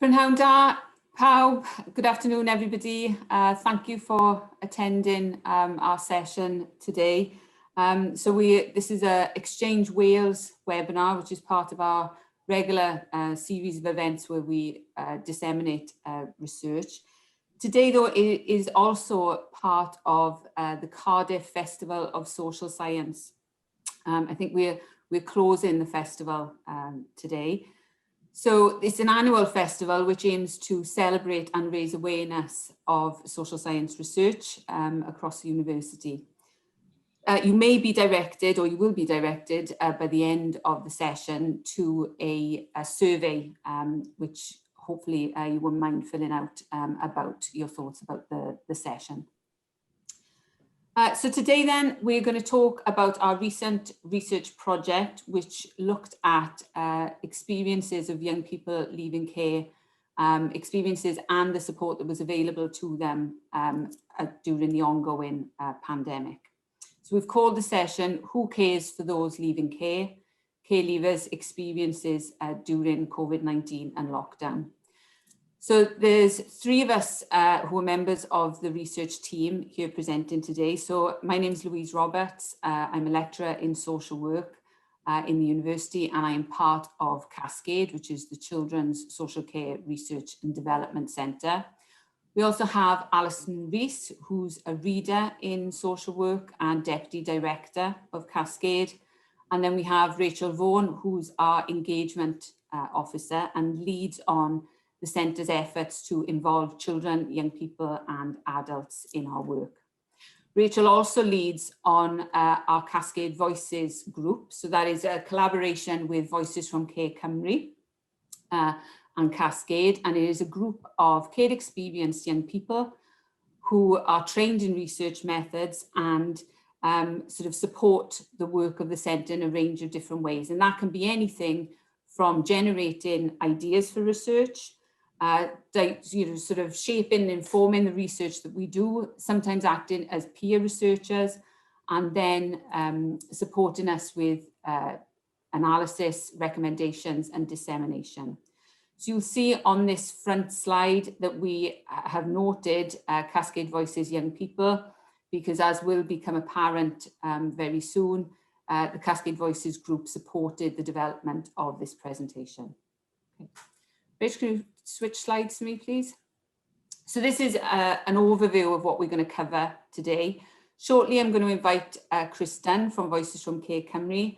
Prynhawn da, pawb, good afternoon everybody. Thank you for attending our session today. This is a Exchange Wales webinar, which is part of our regular series of events where we disseminate research. Today though, it is also part of the Cardiff Festival of Social Science. I think we're closing the festival today. So it's an annual festival which aims to celebrate and raise awareness of social science research across the university. You may be directed, or you will be directed by the end of the session to a survey, which hopefully you won't mind filling out about your thoughts about the session. So today then, we're going to talk about our recent research project, which looked at experiences of young people leaving care, experiences and the support that was available to them during the ongoing pandemic. So we've called the session, Who Cares for Those Leaving Care? Care Leavers' Experiences During Covid-19 and Lockdown. So there's three of us who are members of the research team here presenting today. So my name is Louise Roberts. I'm a lecturer in social work in the university, and I am part of Cascade, which is the Children's Social Care Research and Development Centre. We also have Alison Rees, who's a reader in social work and deputy director of Cascade. And then we have Rachel Vaughan, who's our engagement officer and leads on the centre's efforts to involve children, young people and adults in our work. Rachel also leads on our Cascade Voices group. So that is a collaboration with Voices From Care Cymru and Cascade. And it is a group of care experienced young people who are trained in research methods and sort of support the work of the centre in a range of different ways. And that can be anything from generating ideas for research, sort of shaping and informing the research that we do, sometimes acting as peer researchers, and then supporting us with analysis, recommendations and dissemination. So you'll see on this front slide that we have noted Cascade Voices Young People, because as will become apparent very soon, the Cascade Voices group supported the development of this presentation. Okay. Rich, can you switch slides to me, please? So this is an overview of what we're going to cover today. Shortly, I'm going to invite Chris Dunn from Voices From Care Cymru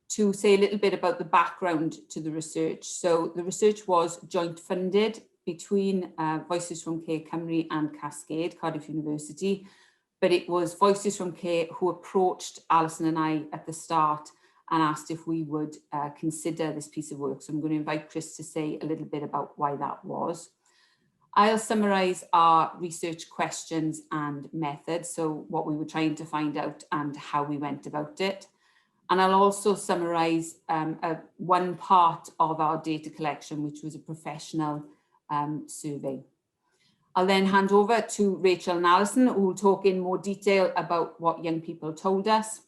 to say a little bit about the background to the research. So the research was joint funded between Voices From Care Cymru and Cascade, Cardiff University, but it was Voices From Care who approached Alison and I at the start and asked if we would consider this piece of work. So I'm going to invite Chris to say a little bit about why that was. I'll summarise our research questions and methods, so what we were trying to find out and how we went about it. And I'll also summarise one part of our data collection, which was a professional survey. I'll then hand over to Rachel and Alison, who will talk in more detail about what young people told us.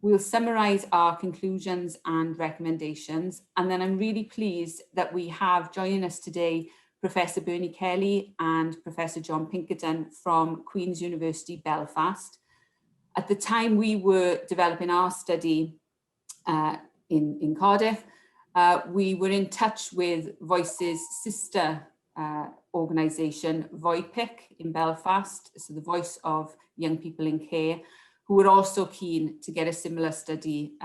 We'll summarise our conclusions and recommendations. And then I'm really pleased that we have joining us today Professor Bernie Kelly and Professor John Pinkerton from Queen's University Belfast. At the time we were developing our study in Cardiff, we were in touch with Voices' sister organisation, VOIPIC in Belfast, so the Voice of Young People in Care, who were also keen to get a similar study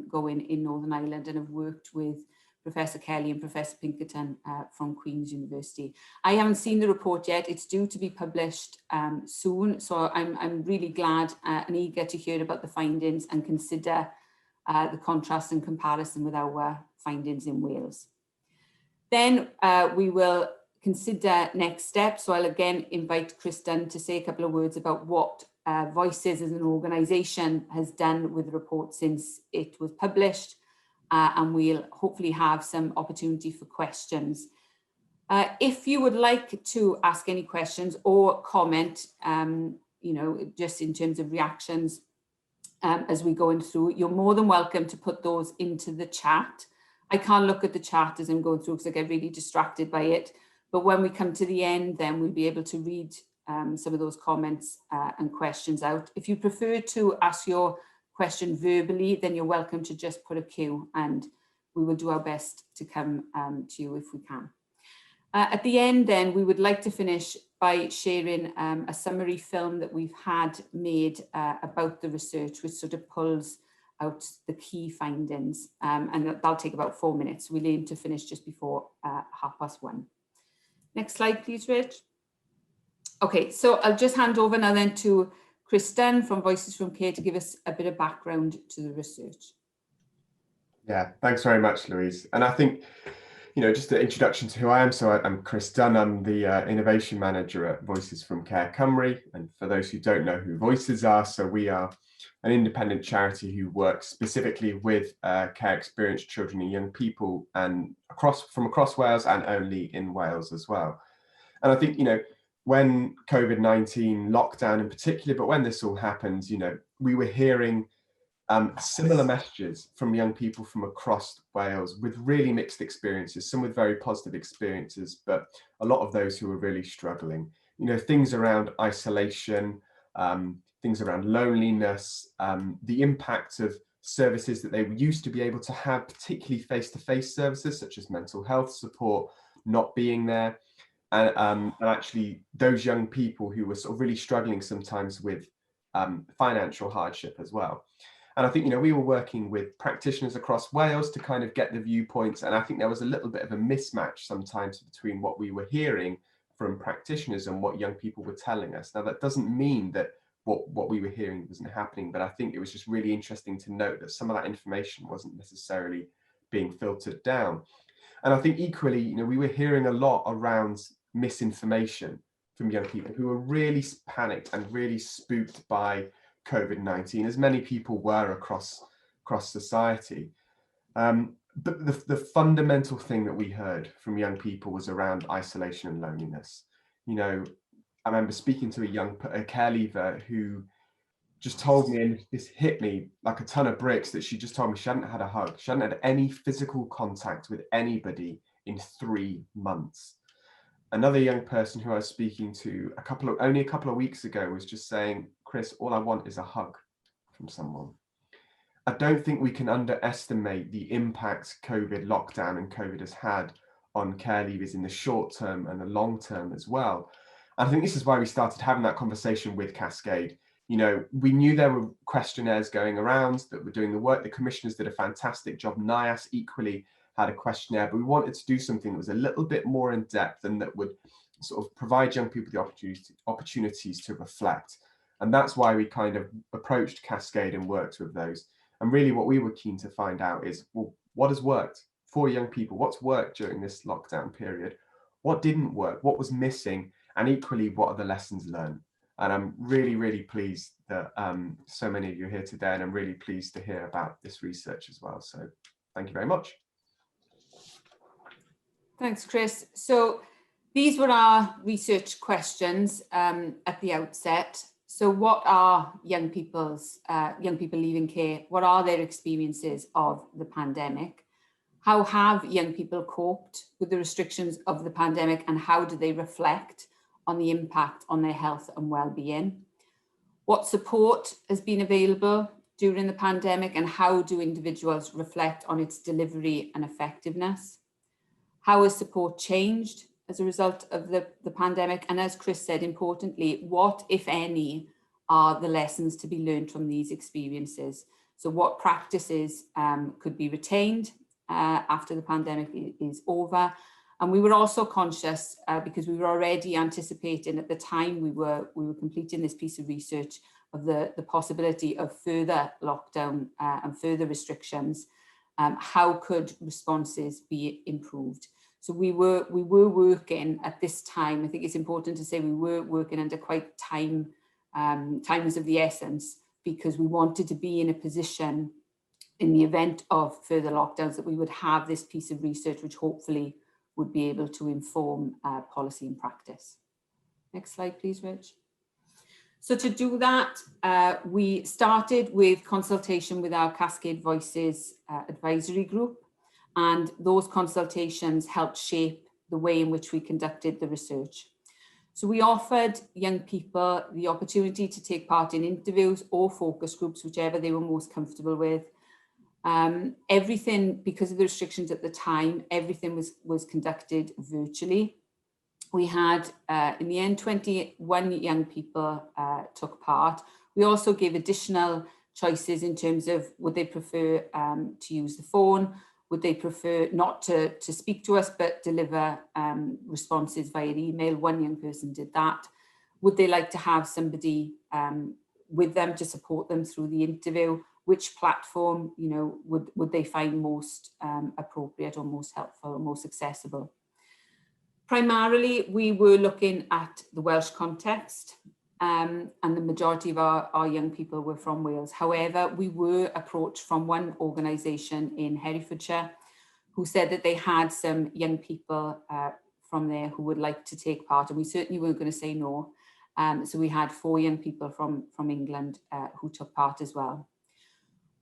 going in Northern Ireland, and have worked with Professor Kelly and Professor Pinkerton from Queen's University. I haven't seen the report yet. It's due to be published soon, so I'm really glad and eager to hear about the findings and consider the contrast and comparison with our findings in Wales. Then we will consider next steps. So I'll again invite Chris Dunn to say a couple of words about what Voices as an organisation has done with the report since it was published, and we'll hopefully have some opportunity for questions. If you would like to ask any questions or comment, just in terms of reactions as we're going through, you're more than welcome to put those into the chat, I can't look at the chat as I'm going through because I get really distracted by it. But when we come to the end, then we'll be able to read some of those comments and questions out. If you prefer to ask your question verbally, then you're welcome to just put a Q, and we will do our best to come to you if we can. At the end, then, we would like to finish by sharing a summary film that we've had made about the research, which sort of pulls out the key findings, and that'll take about 4 minutes. We'll aim to finish just before 1:30. Next slide, please, Rich. Okay, so I'll just hand over now then to Chris Dunn from Voices From Care to give us a bit of background to the research. Yeah, thanks very much, Louise. And I think, just an introduction to who I am. So I'm Chris Dunn. I'm the Innovation Manager at Voices From Care Cymru. And for those who don't know who Voices are, so we are an independent charity who works specifically with care experienced children and young people, and from across Wales and only in Wales as well. And I think, when COVID-19 lockdown in particular, but when this all happened, we were hearing similar messages from young people from across Wales with really mixed experiences, some with very positive experiences, but a lot of those who were really struggling. Things around isolation, things around loneliness, the impact of services that they used to be able to have, particularly face-to-face services such as mental health support, not being there. And actually those young people who were sort of really struggling sometimes with financial hardship as well. And I think, we were working with practitioners across Wales to kind of get the viewpoints. And I think there was a little bit of a mismatch sometimes between what we were hearing from practitioners and what young people were telling us. Now, that doesn't mean that what we were hearing wasn't happening, but I think it was just really interesting to note that some of that information wasn't necessarily being filtered down. And I think equally, we were hearing a lot around misinformation from young people who were really panicked and really spooked by COVID-19, as many people were across society. But the fundamental thing that we heard from young people was around isolation and loneliness. I remember speaking to a care leaver who just told me, and this hit me like a ton of bricks, that she just told me she hadn't had a hug. She hadn't had any physical contact with anybody in 3 months. Another young person who I was speaking to only a couple of weeks ago was just saying, Chris, all I want is a hug from someone. I don't think we can underestimate the impact COVID lockdown and COVID has had on care leavers in the short term and the long term as well. And I think this is why we started having that conversation with Cascade. We knew there were questionnaires going around that were doing the work. The commissioners did a fantastic job. NIAS equally had a questionnaire, but we wanted to do something that was a little bit more in depth and that would sort of provide young people the opportunities to reflect. And that's why we kind of approached Cascade and worked with those. And really what we were keen to find out is, well, what has worked for young people? What's worked during this lockdown period? What didn't work? What was missing? And equally, what are the lessons learned? And I'm really, really pleased that so many of you are here today, and I'm really pleased to hear about this research as well. So thank you very much. Thanks, Chris. So these were our research questions at the outset. So what are young people leaving care? What are their experiences of the pandemic? How have young people coped with the restrictions of the pandemic, and how do they reflect on the impact on their health and well-being? What support has been available during the pandemic, and how do individuals reflect on its delivery and effectiveness? How has support changed as a result of the pandemic? And as Chris said, importantly, what, if any, are the lessons to be learned from these experiences? So what practices could be retained after the pandemic is over? And we were also conscious, because we were already anticipating at the time we were completing this piece of research, of the possibility of further lockdown and further restrictions. How could responses be improved? So we were working at this time. I think it's important to say we were working under quite time was of the essence, because we wanted to be in a position in the event of further lockdowns that we would have this piece of research which hopefully would be able to inform policy and practice. Next slide, please, Rich. So to do that, we started with consultation with our Cascade Voices advisory group. and those consultations helped shape the way in which we conducted the research. So we offered young people the opportunity to take part in interviews or focus groups, whichever they were most comfortable with. Everything, because of the restrictions at the time, everything was conducted virtually. We had, in the end, 21 young people took part. We also gave additional choices in terms of would they prefer to use the phone, would they prefer not to speak to us but deliver responses via email. One young person did that. Would they like to have somebody with them to support them through the interview? Which platform, would they find most appropriate or most helpful or most accessible? Primarily, we were looking at the Welsh context, and the majority of our young people were from Wales. However, we were approached from one organisation in Herefordshire who said that they had some young people from there who would like to take part, and we certainly weren't going to say no. So we had 4 young people from England who took part as well.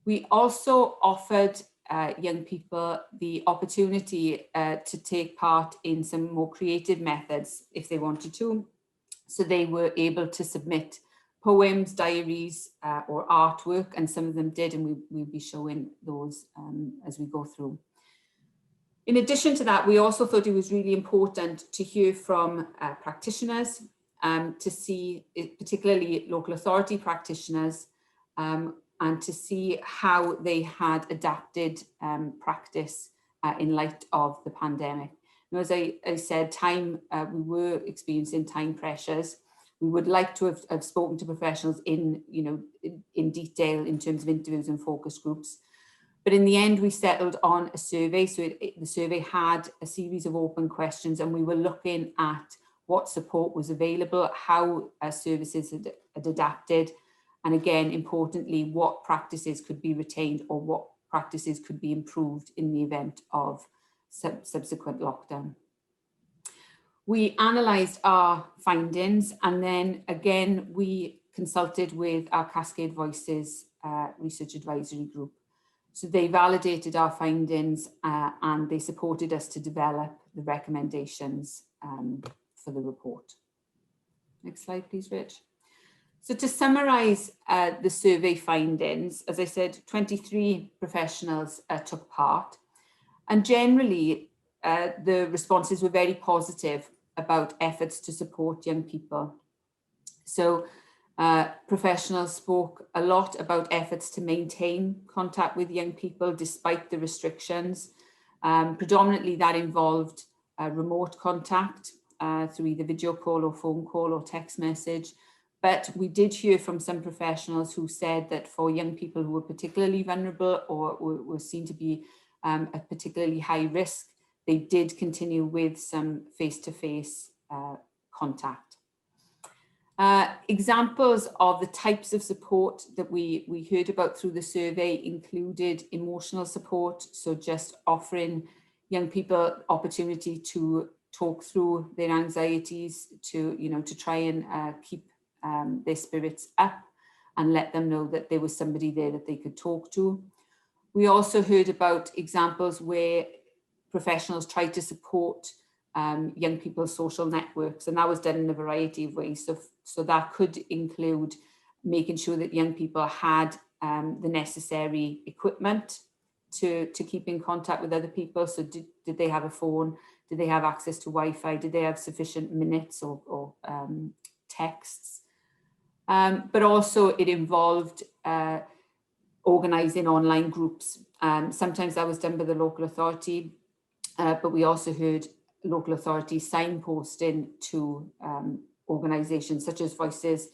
We also offered young people the opportunity to take part in some more creative methods if they wanted to. So they were able to submit poems, diaries, or artwork, and some of them did, and we'll be showing those as we go through. In addition to that, we also thought it was really important to hear from practitioners, to see, particularly local authority practitioners, and to see how they had adapted practice in light of the pandemic. Now, as I said, we were experiencing time pressures. We would like to have spoken to professionals in detail in terms of interviews and focus groups. But in the end, we settled on a survey. So the survey had a series of open questions, and we were looking at what support was available, how services had adapted, and again, importantly, what practices could be retained or what practices could be improved in the event of subsequent lockdown. We analysed our findings, and then again, we consulted with our Cascade Voices Research Advisory Group. So they validated our findings and they supported us to develop the recommendations for the report. Next slide, please, Rich. So to summarise the survey findings, as I said, 23 professionals took part, and generally the responses were very positive about efforts to support young people. So professionals spoke a lot about efforts to maintain contact with young people despite the restrictions. Predominantly that involved remote contact through either video call or phone call or text message. But we did hear from some professionals who said that for young people who were particularly vulnerable or were seen to be at particularly high risk, they did continue with some face-to-face contact. Examples of the types of support that we heard about through the survey included emotional support, so just offering young people opportunity to talk through their anxieties, to try and keep their spirits up and let them know that there was somebody there that they could talk to. We also heard about examples where professionals tried to support young people's social networks, and that was done in a variety of ways. So that could include making sure that young people had the necessary equipment to keep in contact with other people. So did they have a phone? Did they have access to Wi-Fi? Did they have sufficient minutes or texts? But also it involved organising online groups. Sometimes that was done by the local authority, but we also heard local authorities signposting to organisations such as Voices,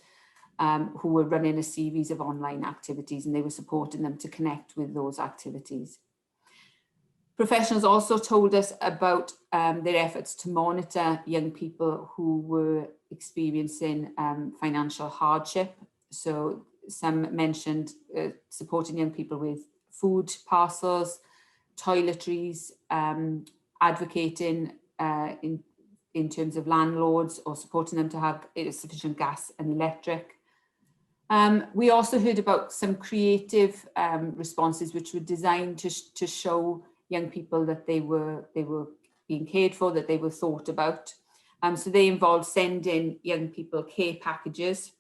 who were running a series of online activities, and they were supporting them to connect with those activities. Professionals also told us about their efforts to monitor young people who were experiencing financial hardship. So some mentioned supporting young people with food parcels, toiletries, advocating in terms of landlords or supporting them to have sufficient gas and electric. We also heard about some creative responses which were designed to show young people that they were being cared for, that they were thought about. So they involved sending young people care packages,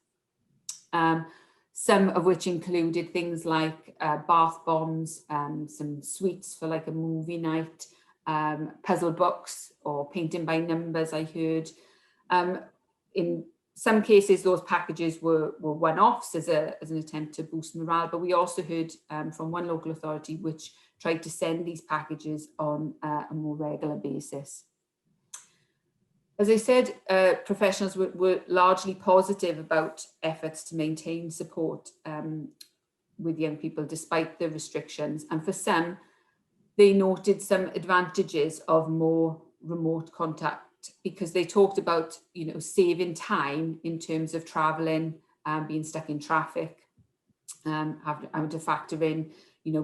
some of which included things like bath bombs, some sweets for like a movie night, puzzle books or painting by numbers, I heard. In some cases, those packages were one-offs as an attempt to boost morale, but we also heard from one local authority which tried to send these packages on a more regular basis. As I said, professionals were largely positive about efforts to maintain support with young people despite the restrictions. And for some, they noted some advantages of more remote contact, because they talked about, saving time in terms of traveling, being stuck in traffic, having to factor in,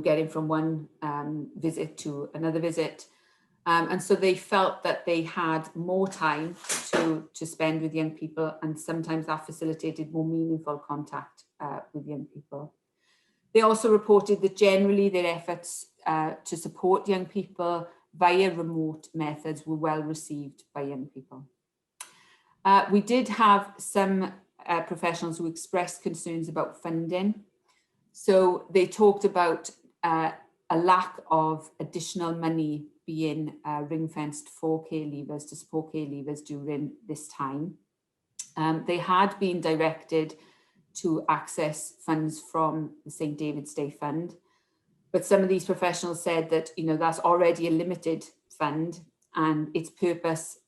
getting from one visit to another visit. And so they felt that they had more time to spend with young people, and sometimes that facilitated more meaningful contact with young people. They also reported that generally their efforts to support young people via remote methods were well received by young people. We did have some professionals who expressed concerns about funding. So they talked about a lack of additional money being ring-fenced for care leavers, to support care leavers during this time. They had been directed to access funds from the St. David's Day Fund, but some of these professionals said that that's already a limited fund, and its purpose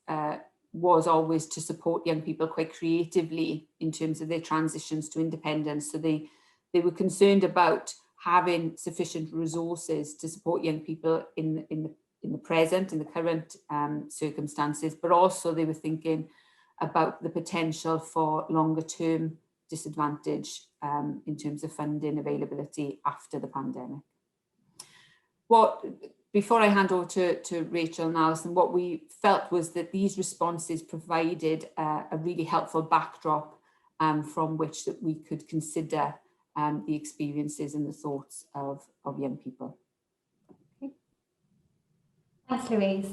was always to support young people quite creatively in terms of their transitions to independence. So they were concerned about having sufficient resources to support young people in the present, in the current circumstances, but also they were thinking about the potential for longer term disadvantage in terms of funding availability after the pandemic. Before I hand over to Rachel and Alison, what we felt was that these responses provided a really helpful backdrop from which that we could consider the experiences and the thoughts of young people. Okay. Thanks, Louise.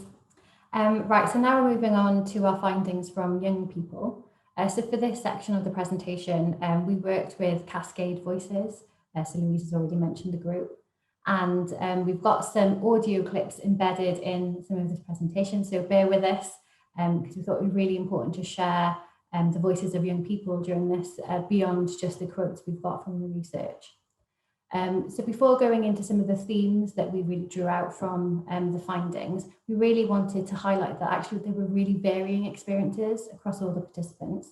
Right, so now we're moving on to our findings from young people. So for this section of the presentation, we worked with Cascade Voices. So Louise has already mentioned the group. And we've got some audio clips embedded in some of this presentation, so bear with us, because we thought it was really important to share the voices of young people during this, beyond just the quotes we've got from the research. So before going into some of the themes that we really drew out from the findings, we really wanted to highlight that actually there were really varying experiences across all the participants.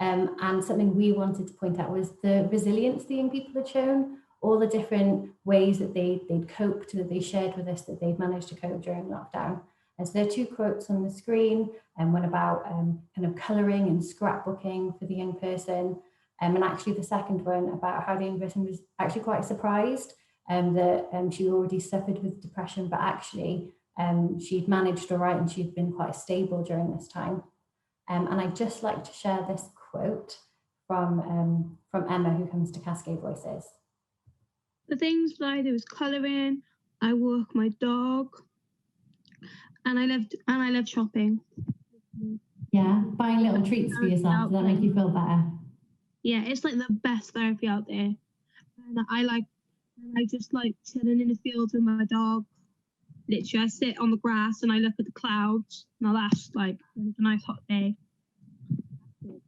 And something we wanted to point out was the resilience the young people had shown, all the different ways that they'd coped, that they shared with us that they'd managed to cope during lockdown. And so there are two quotes on the screen, and one about kind of colouring and scrapbooking for the young person, and actually the second one about how the young person was actually quite surprised that she already suffered with depression, but actually she'd managed all right and she'd been quite stable during this time. And I'd just like to share this quote from Emma, who comes to Cascade Voices. The things that I do is colouring, I walk my dog, and I love shopping. Yeah, buying little treats for yourself. Does that make you feel better? Yeah, it's like the best therapy out there. And I just like chilling in the fields with my dog. Literally, I sit on the grass and I look at the clouds. Now that's like a nice hot day.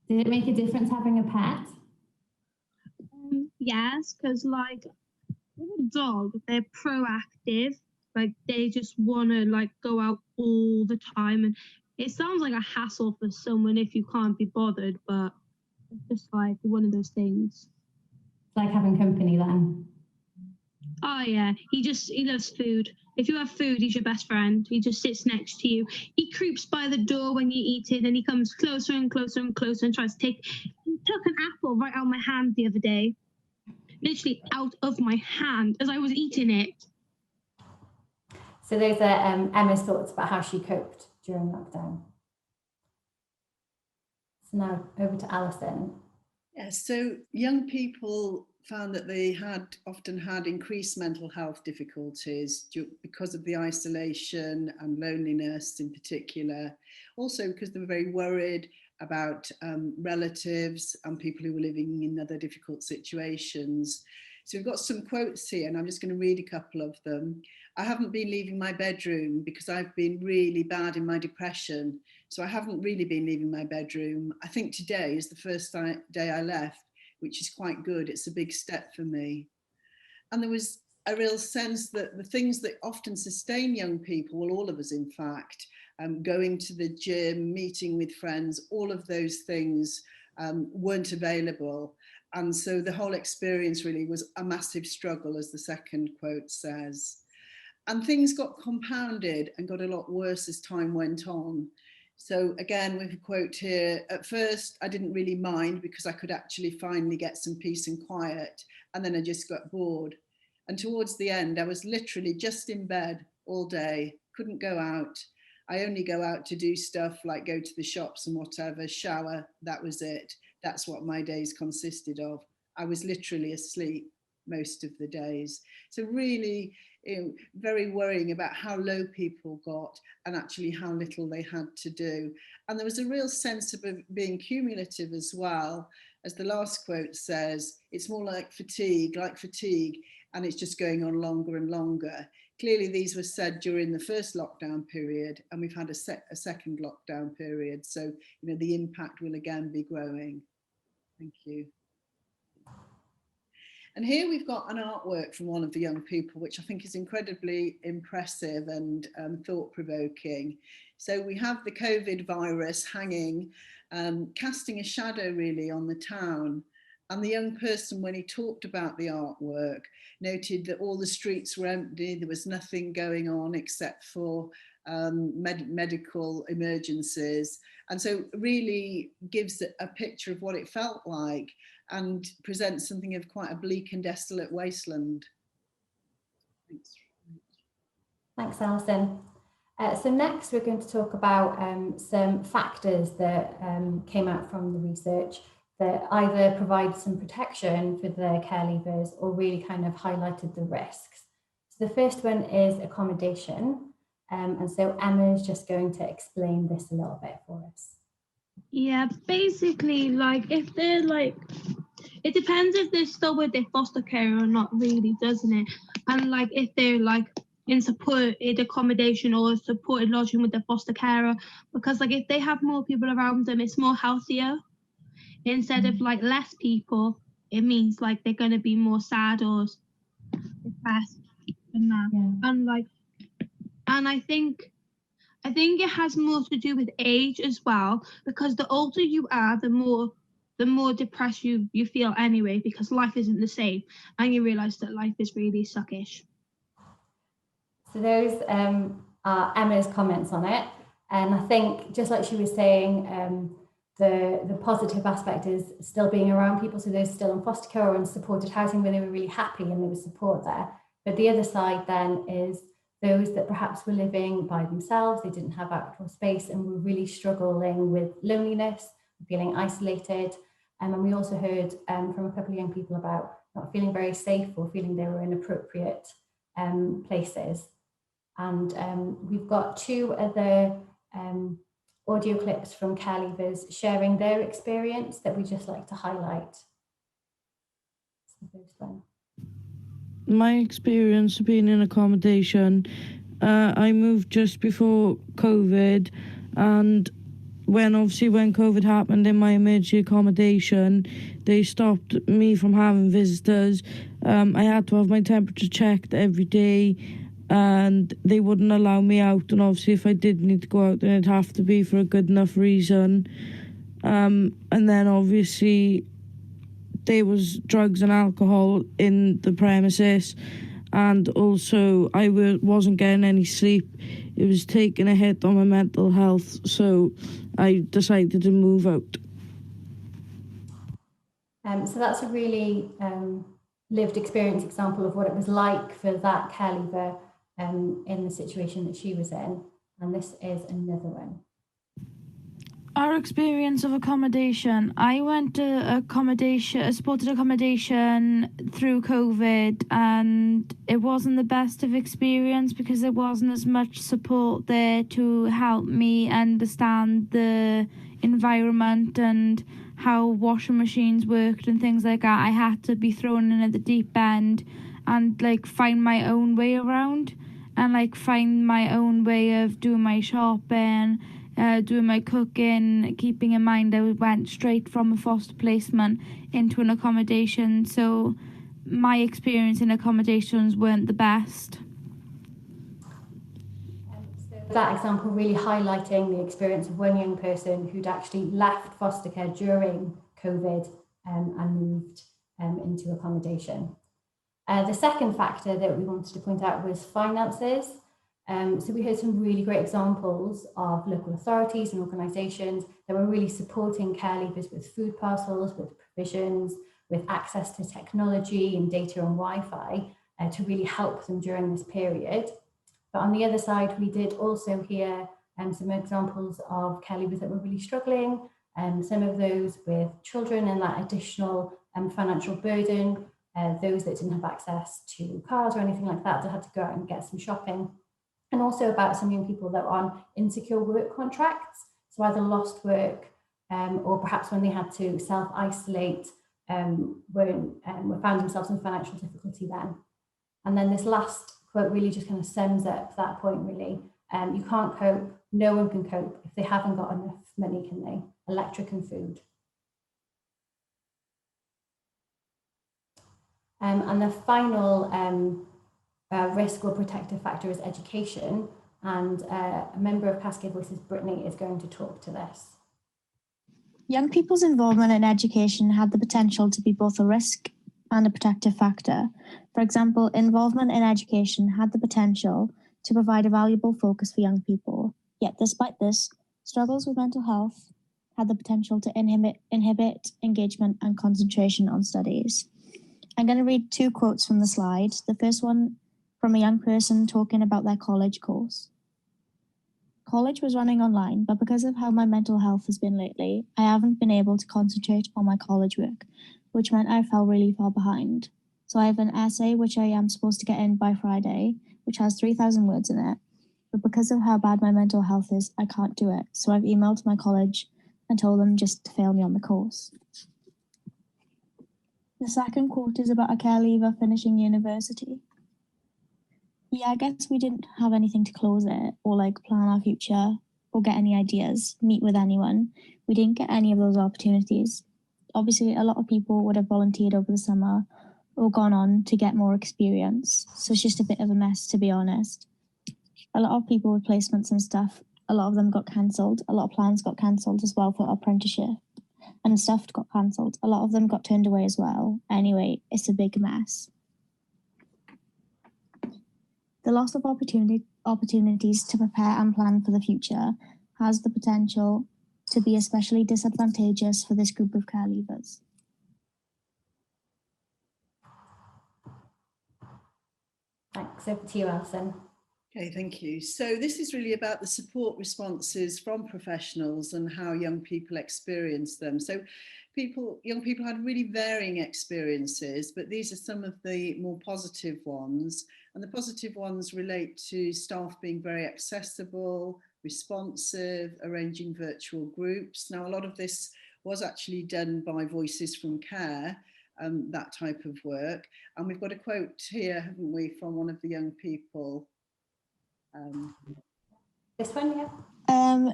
Did it make a difference having a pet? Yes, because like with a dog, they're proactive. Like they just want to like go out all the time, and it sounds like a hassle for someone if you can't be bothered, but it's just like one of those things. It's like having company then. Oh yeah, he loves food. If you have food, he's your best friend. He just sits next to you. He creeps by the door when you eat it, and he comes closer and closer and closer and tries to take. He took an apple right out of my hand the other day. Literally out of my hand as I was eating it. So those are Emma's thoughts about how she coped during lockdown. So now over to Alison. Yeah, so young people found that they often had increased mental health difficulties because of the isolation and loneliness in particular. Also because they were very worried about relatives and people who were living in other difficult situations. So we've got some quotes here, and I'm just going to read a couple of them. I haven't been leaving my bedroom because I've been really bad in my depression. So I haven't really been leaving my bedroom. I think today is the first day I left, which is quite good. It's a big step for me. And there was a real sense that the things that often sustain young people, well, all of us, in fact, going to the gym, meeting with friends, all of those things weren't available. And so the whole experience really was a massive struggle, as the second quote says. And things got compounded and got a lot worse as time went on. So again, with a quote here, at first I didn't really mind because I could actually finally get some peace and quiet, and then I just got bored. And towards the end, I was literally just in bed all day, couldn't go out. I only go out to do stuff like go to the shops and whatever, shower, that was it. That's what my days consisted of. I was literally asleep most of the days. So really, very worrying about how low people got and actually how little they had to do. And there was a real sense of being cumulative as well. As the last quote says, it's more like fatigue, and it's just going on longer and longer. Clearly, these were said during the first lockdown period, and we've had a second lockdown period. So, the impact will again be growing. Thank you. And here we've got an artwork from one of the young people, which I think is incredibly impressive and thought-provoking. So we have the COVID virus hanging, casting a shadow really on the town. And the young person, when he talked about the artwork, noted that all the streets were empty, there was nothing going on except for medical emergencies. And so really gives a picture of what it felt like and presents something of quite a bleak and desolate wasteland. Thanks. Thanks, Alison. So next we're going to talk about some factors that came out from the research that either provide some protection for the care leavers or really kind of highlighted the risks. So the first one is accommodation. And so Emma is just going to explain this a little bit for us. Yeah, basically, if they're it depends if they're still with their foster care or not, really, doesn't it? And if they're in supported accommodation or supported lodging with their foster carer, because if they have more people around them, it's more healthier. Instead of less people, it means they're going to be more sad or depressed and that. Yeah. And I think it has more to do with age as well, because the older you are, the more depressed you feel anyway, because life isn't the same and you realise that life is really suckish. So those are Emma's comments on it. And I think, just like she was saying, the positive aspect is still being around people. So those still in foster care or in supported housing where they were really happy and there was support there. But the other side then is those that perhaps were living by themselves, they didn't have outdoor space and were really struggling with loneliness, feeling isolated. And we also heard from a couple of young people about not feeling very safe or feeling they were in appropriate places. And we've got two other audio clips from care leavers sharing their experience that we just like to highlight. That's the first one. My experience of being in accommodation, I moved just before COVID, and when COVID happened in my emergency accommodation, they stopped me from having visitors. I had to have my temperature checked every day, and they wouldn't allow me out. And obviously, if I did need to go out, then it'd have to be for a good enough reason. And then obviously, there was drugs and alcohol in the premises, and also I wasn't getting any sleep. It was taking a hit on my mental health, so I decided to move out. So that's a really lived experience example of what it was like for that care leaver in the situation that she was in. And this is another one. Our experience of accommodation. I went to supported accommodation through COVID, and it wasn't the best of experience because there wasn't as much support there to help me understand the environment and how washing machines worked and things like that. I had to be thrown in at the deep end and like find my own way around and like find my own way of doing my shopping, doing my cooking, keeping in mind I went straight from a foster placement into an accommodation, so my experience in accommodations weren't the best. So that example really highlighting the experience of one young person who'd actually left foster care during COVID and moved into accommodation. The second factor that we wanted to point out was finances. So we heard some really great examples of local authorities and organisations that were really supporting care leavers with food parcels, with provisions, with access to technology and data and Wi-Fi to really help them during this period. But on the other side, we did also hear some examples of care leavers that were really struggling, some of those with children and that additional financial burden, those that didn't have access to cars or anything like that had to go out and get some shopping. And also about some young people that were on insecure work contracts, so either lost work or perhaps when they had to self-isolate, found themselves in financial difficulty then. And then this last quote really just kind of sums up that point really. You can't cope, no one can cope if they haven't got enough money, can they? Electric and food. And the final risk or protective factor is education, and a member of Cascade Voices, Brittany, is going to talk to this. Young people's involvement in education had the potential to be both a risk and a protective factor. For example, involvement in education had the potential to provide a valuable focus for young people. Yet despite this, struggles with mental health had the potential to inhibit engagement and concentration on studies. I'm going to read two quotes from the slide. The first one from a young person talking about their college course. College was running online, but because of how my mental health has been lately, I haven't been able to concentrate on my college work, which meant I fell really far behind. So I have an essay which I am supposed to get in by Friday, which has 3,000 words in it. But because of how bad my mental health is, I can't do it. So I've emailed my college and told them just to fail me on the course. The second quote is about a care leaver finishing university. Yeah, I guess we didn't have anything to close it or like plan our future or get any ideas, meet with anyone. We didn't get any of those opportunities. Obviously, a lot of people would have volunteered over the summer or gone on to get more experience. So it's just a bit of a mess, to be honest. A lot of people with placements and stuff, a lot of them got cancelled. A lot of plans got cancelled as well for apprenticeship. And stuff got cancelled. A lot of them got turned away as well. Anyway, it's a big mess. The loss of opportunities to prepare and plan for the future has the potential to be especially disadvantageous for this group of care leavers. Thanks. Over to you, Alison. Okay, thank you. So this is really about the support responses from professionals and how young people experience them. So young people had really varying experiences, but these are some of the more positive ones. And the positive ones relate to staff being very accessible, responsive, arranging virtual groups. Now, a lot of this was actually done by Voices from Care, that type of work. And we've got a quote here, haven't we, from one of the young people. This one, yeah.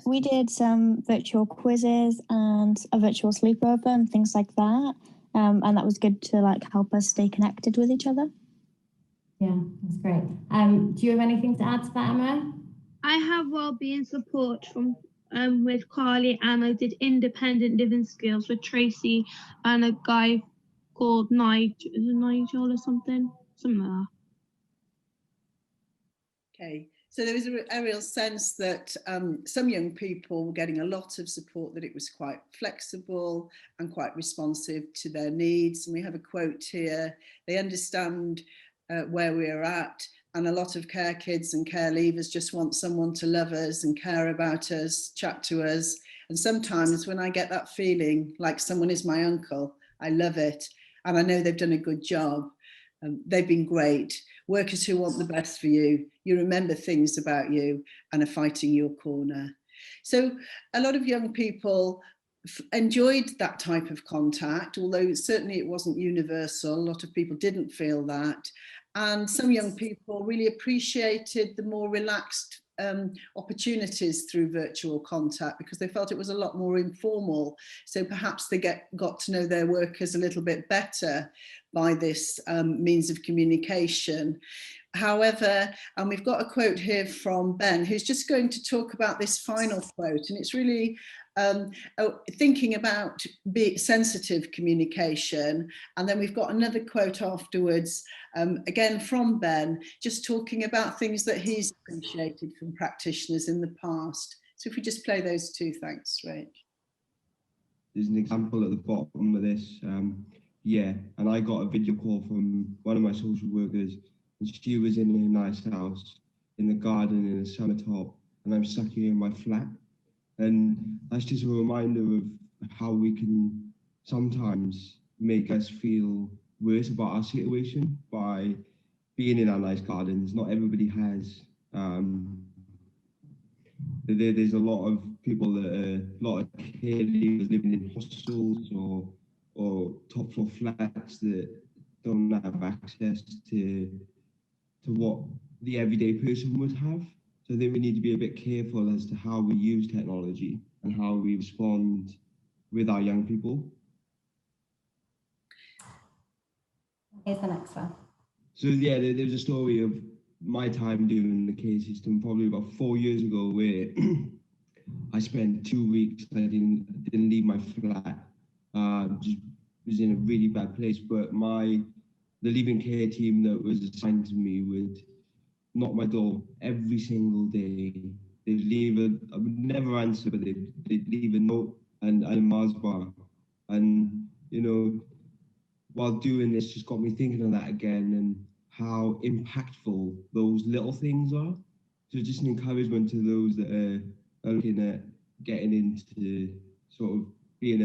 We did some virtual quizzes and a virtual sleepover and things like that. And that was good to like help us stay connected with each other. Yeah, that's great. Do you have anything to add to that, Emma? I have wellbeing support from with Carly, and I did independent living skills with Tracy and a guy called Nigel or something like that. Okay, so there was a real sense that some young people were getting a lot of support, that it was quite flexible and quite responsive to their needs. And we have a quote here: they understand where we're at And a lot of care kids and care leavers just want someone to love us and care about us, chat to us. And sometimes when I get that feeling like someone is my uncle, I love it. And I know they've done a good job. They've been great. Workers who want the best for you. You remember things about you and are fighting your corner. So a lot of young people enjoyed that type of contact, although certainly it wasn't universal. A lot of people didn't feel that. And some young people really appreciated the more relaxed opportunities through virtual contact because they felt it was a lot more informal. So perhaps they got to know their workers a little bit better by this means of communication. However, and we've got a quote here from Ben, who's just going to talk about this final quote, and it's really thinking about sensitive communication. And then we've got another quote afterwards, again from Ben, just talking about things that he's appreciated from practitioners in the past. So if we just play those two, thanks, Rach. There's an example at the bottom of this. Yeah, and I got a video call from one of my social workers, and she was in a nice house in the garden in a summer top, and I'm stuck here in my flat. And that's just a reminder of how we can sometimes make us feel worse about our situation by being in our nice gardens. Not everybody has. There's a lot of people that are, a lot of care leavers living in hostels or top floor flats that don't have access to what the everyday person would have. So I think we need to be a bit careful as to how we use technology and how we respond with our young people. Here's the next one. So yeah, there's a story of my time doing the care system probably about 4 years ago where I spent 2 weeks, I didn't leave my flat, just was in a really bad place, but the leaving care team that was assigned to me would knock my door every single day. They'd leave I would never answer, but they'd leave a note and a Mars bar. And, you know, while doing this just got me thinking of that again and how impactful those little things are. So just an encouragement to those that are looking at getting into sort of being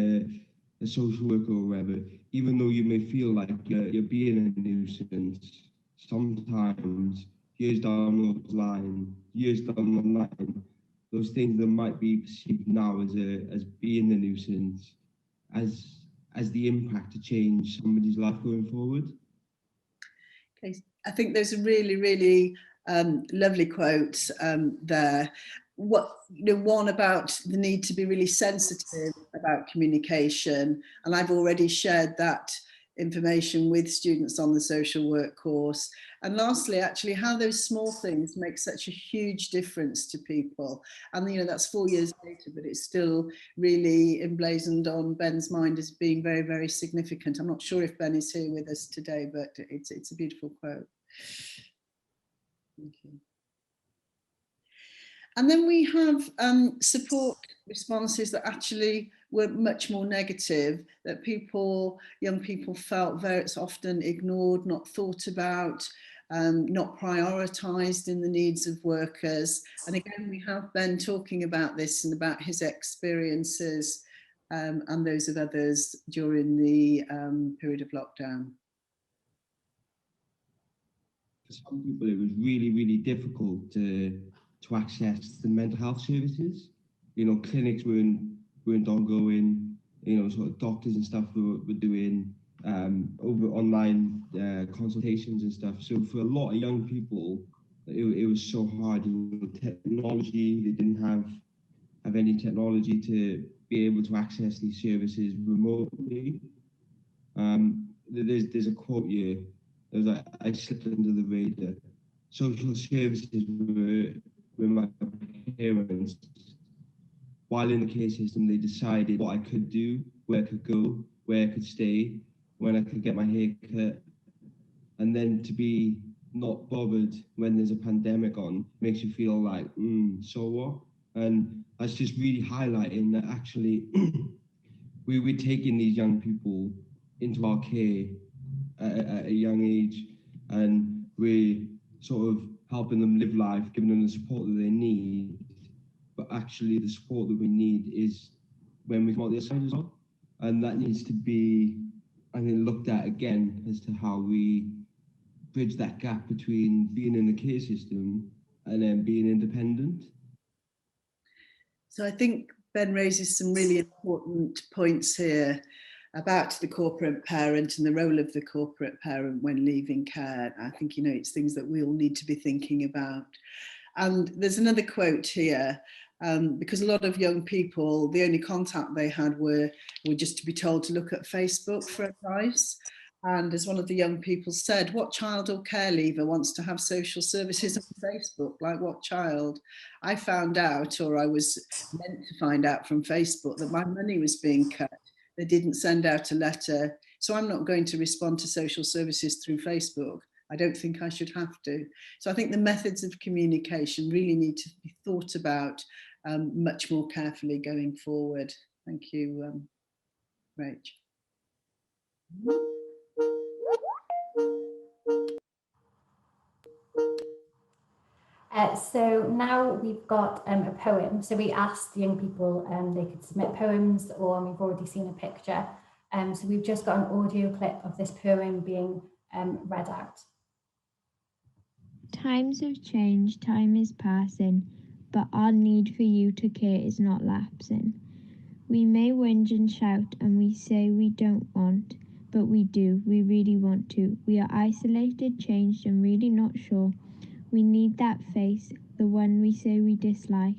a social worker or whatever, even though you may feel like you're being a nuisance, sometimes years down the line, those things that might be perceived now as being a nuisance, as the impact to change somebody's life going forward. Okay, I think those are really, really lovely quotes there. One about the need to be really sensitive about communication, and I've already shared that information with students on the social work course. And lastly, actually, how those small things make such a huge difference to people. And, you know, that's 4 years later, but it's still really emblazoned on Ben's mind as being very, very significant. I'm not sure if Ben is here with us today, but it's a beautiful quote. Thank you. And then we have support responses that actually were much more negative, that young people felt very often ignored, not thought about, not prioritised in the needs of workers. And again, we have Ben talking about this and about his experiences and those of others during the period of lockdown. For some people, it was really, really difficult to access the mental health services. You know, clinics weren't ongoing. You know, sort of doctors and stuff were doing over online consultations and stuff. So for a lot of young people, it was so hard. You know, technology, they didn't have any technology to be able to access these services remotely. There's a quote here. It was like, I slipped under the radar. Social services were my parents. While in the care system, they decided what I could do, where I could go, where I could stay, when I could get my hair cut. And then to be not bothered when there's a pandemic on makes you feel like, so what? And that's just really highlighting that actually we're taking these young people into our care at a young age, and we're sort of helping them live life, giving them the support that they need. But actually the support that we need is when we come out the other side as well. And that needs to be, I think, looked at again as to how we bridge that gap between being in the care system and then being independent. So I think Ben raises some really important points here about the corporate parent and the role of the corporate parent when leaving care. I think, you know, it's things that we all need to be thinking about. And there's another quote here, because a lot of young people, the only contact they had were just to be told to look at Facebook for advice. And as one of the young people said, what child or care leaver wants to have social services on Facebook? Like what child? I found out, or I was meant to find out from Facebook, that my money was being cut. They didn't send out a letter. So I'm not going to respond to social services through Facebook. I don't think I should have to. So I think the methods of communication really need to be thought about much more carefully going forward. Thank you, Rach. So now we've got a poem. So we asked young people they could submit poems, or we've already seen a picture. So we've just got an audio clip of this poem being read out. Times have changed, time is passing, but our need for you to care is not lapsing. We may whinge and shout and we say we don't want, but we do, we really want to. We are isolated, changed and really not sure. We need that face, the one we say we dislike.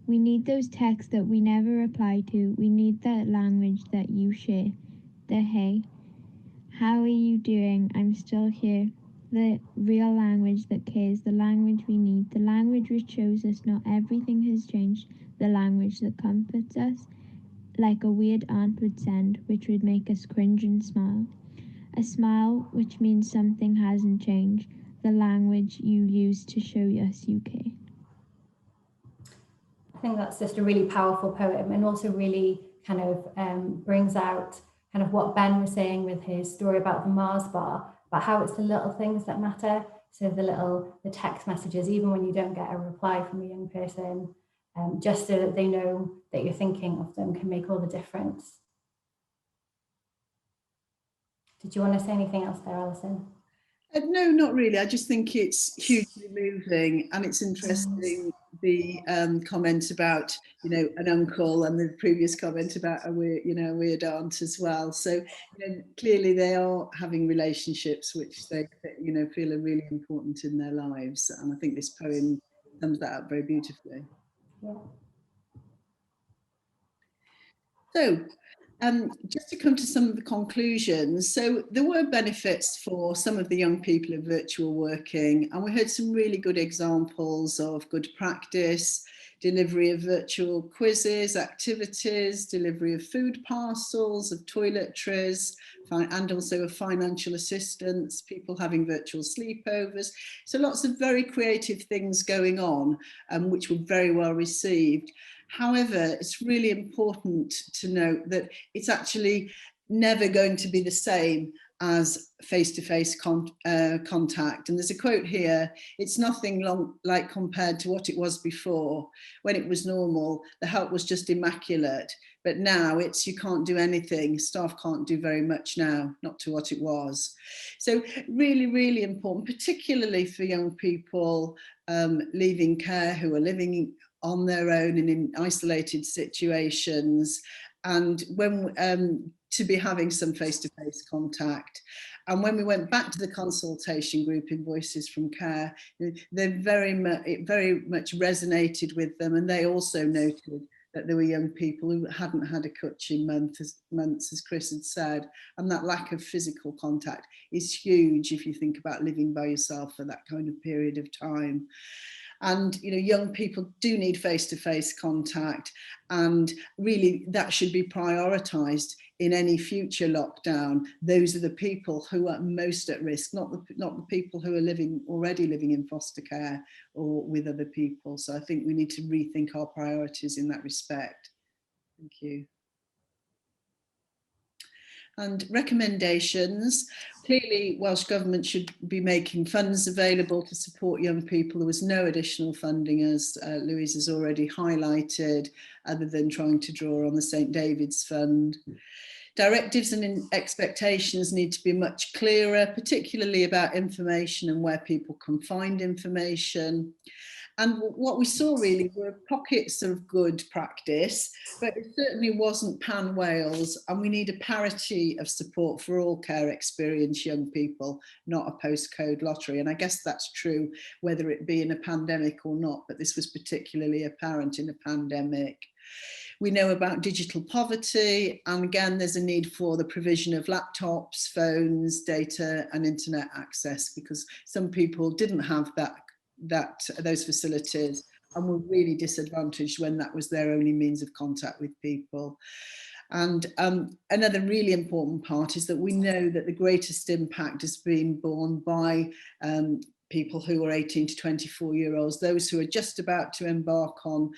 We need those texts that we never reply to. We need that language that you share. The hey, how are you doing? I'm still here. The real language that cares, the language we need, the language which shows us not everything has changed, the language that comforts us, like a weird aunt would send, which would make us cringe and smile. A smile which means something hasn't changed, the language you use to show us you care. I think that's just a really powerful poem, and also really kind of brings out kind of what Ben was saying with his story about the Mars bar, about how it's the little things that matter. So the text messages, even when you don't get a reply from a young person, just so that they know that you're thinking of them, can make all the difference. Did you want to say anything else there, Alison? No, not really. I just think it's hugely moving, and it's interesting the comment about, you know, an uncle, and the previous comment about a weird aunt as well. So, you know, clearly they are having relationships which they, you know, feel are really important in their lives, and I think this poem sums that up very beautifully. Yeah. So, just to come to some of the conclusions, so there were benefits for some of the young people of virtual working, and we heard some really good examples of good practice, delivery of virtual quizzes, activities, delivery of food parcels, of toiletries, and also of financial assistance, people having virtual sleepovers. So lots of very creative things going on, which were very well received. However, it's really important to note that it's actually never going to be the same as face-to-face contact. And there's a quote here, it's nothing like compared to what it was before. When it was normal, the help was just immaculate. But now it's, you can't do anything. Staff can't do very much now, not to what it was. So really, really important, particularly for young people leaving care, who are living on their own and in isolated situations, and when to be having some face-to-face contact. And when we went back to the consultation group in Voices from Care, it very much resonated with them, and they also noted that there were young people who hadn't had a touch in months, as Chris had said, and that lack of physical contact is huge if you think about living by yourself for that kind of period of time. And, you know, young people do need face-to-face contact, and really that should be prioritised in any future lockdown. Those are the people who are most at risk, not the people who are already living in foster care or with other people. So I think we need to rethink our priorities in that respect. Thank you. And recommendations, clearly Welsh Government should be making funds available to support young people. There was no additional funding, as Louise has already highlighted, other than trying to draw on the St David's Fund. Directives and expectations need to be much clearer, particularly about information and where people can find information. And what we saw really were pockets of good practice, but it certainly wasn't Pan Wales, and we need a parity of support for all care experienced young people, not a postcode lottery. And I guess that's true whether it be in a pandemic or not, but this was particularly apparent in a pandemic. We know about digital poverty, and again, there's a need for the provision of laptops, phones, data and internet access, because some people didn't have those facilities and were really disadvantaged when that was their only means of contact with people. And another really important part is that we know that the greatest impact has been borne by people who are 18 to 24-year-olds, those who are just about to embark on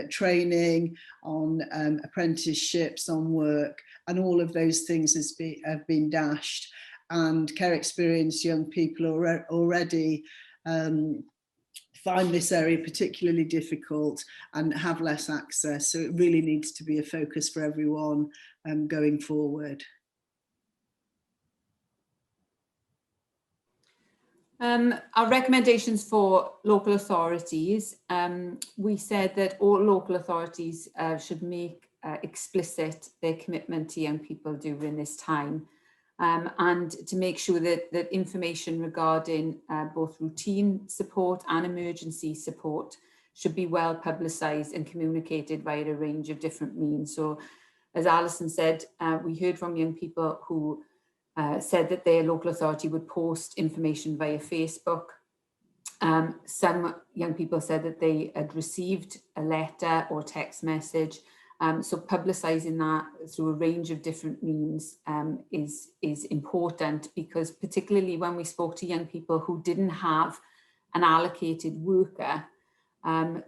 training, on apprenticeships, on work, and all of those things have been dashed. And care experienced young people are already find this area particularly difficult and have less access. So it really needs to be a focus for everyone going forward. Our recommendations for local authorities, we said that all local authorities should make explicit their commitment to young people during this time, and to make sure that information regarding both routine support and emergency support should be well publicised and communicated via a range of different means. So, as Alison said, we heard from young people who said that their local authority would post information via Facebook. Some young people said that they had received a letter or text message. So publicising that through a range of different means is important, because particularly when we spoke to young people who didn't have an allocated worker,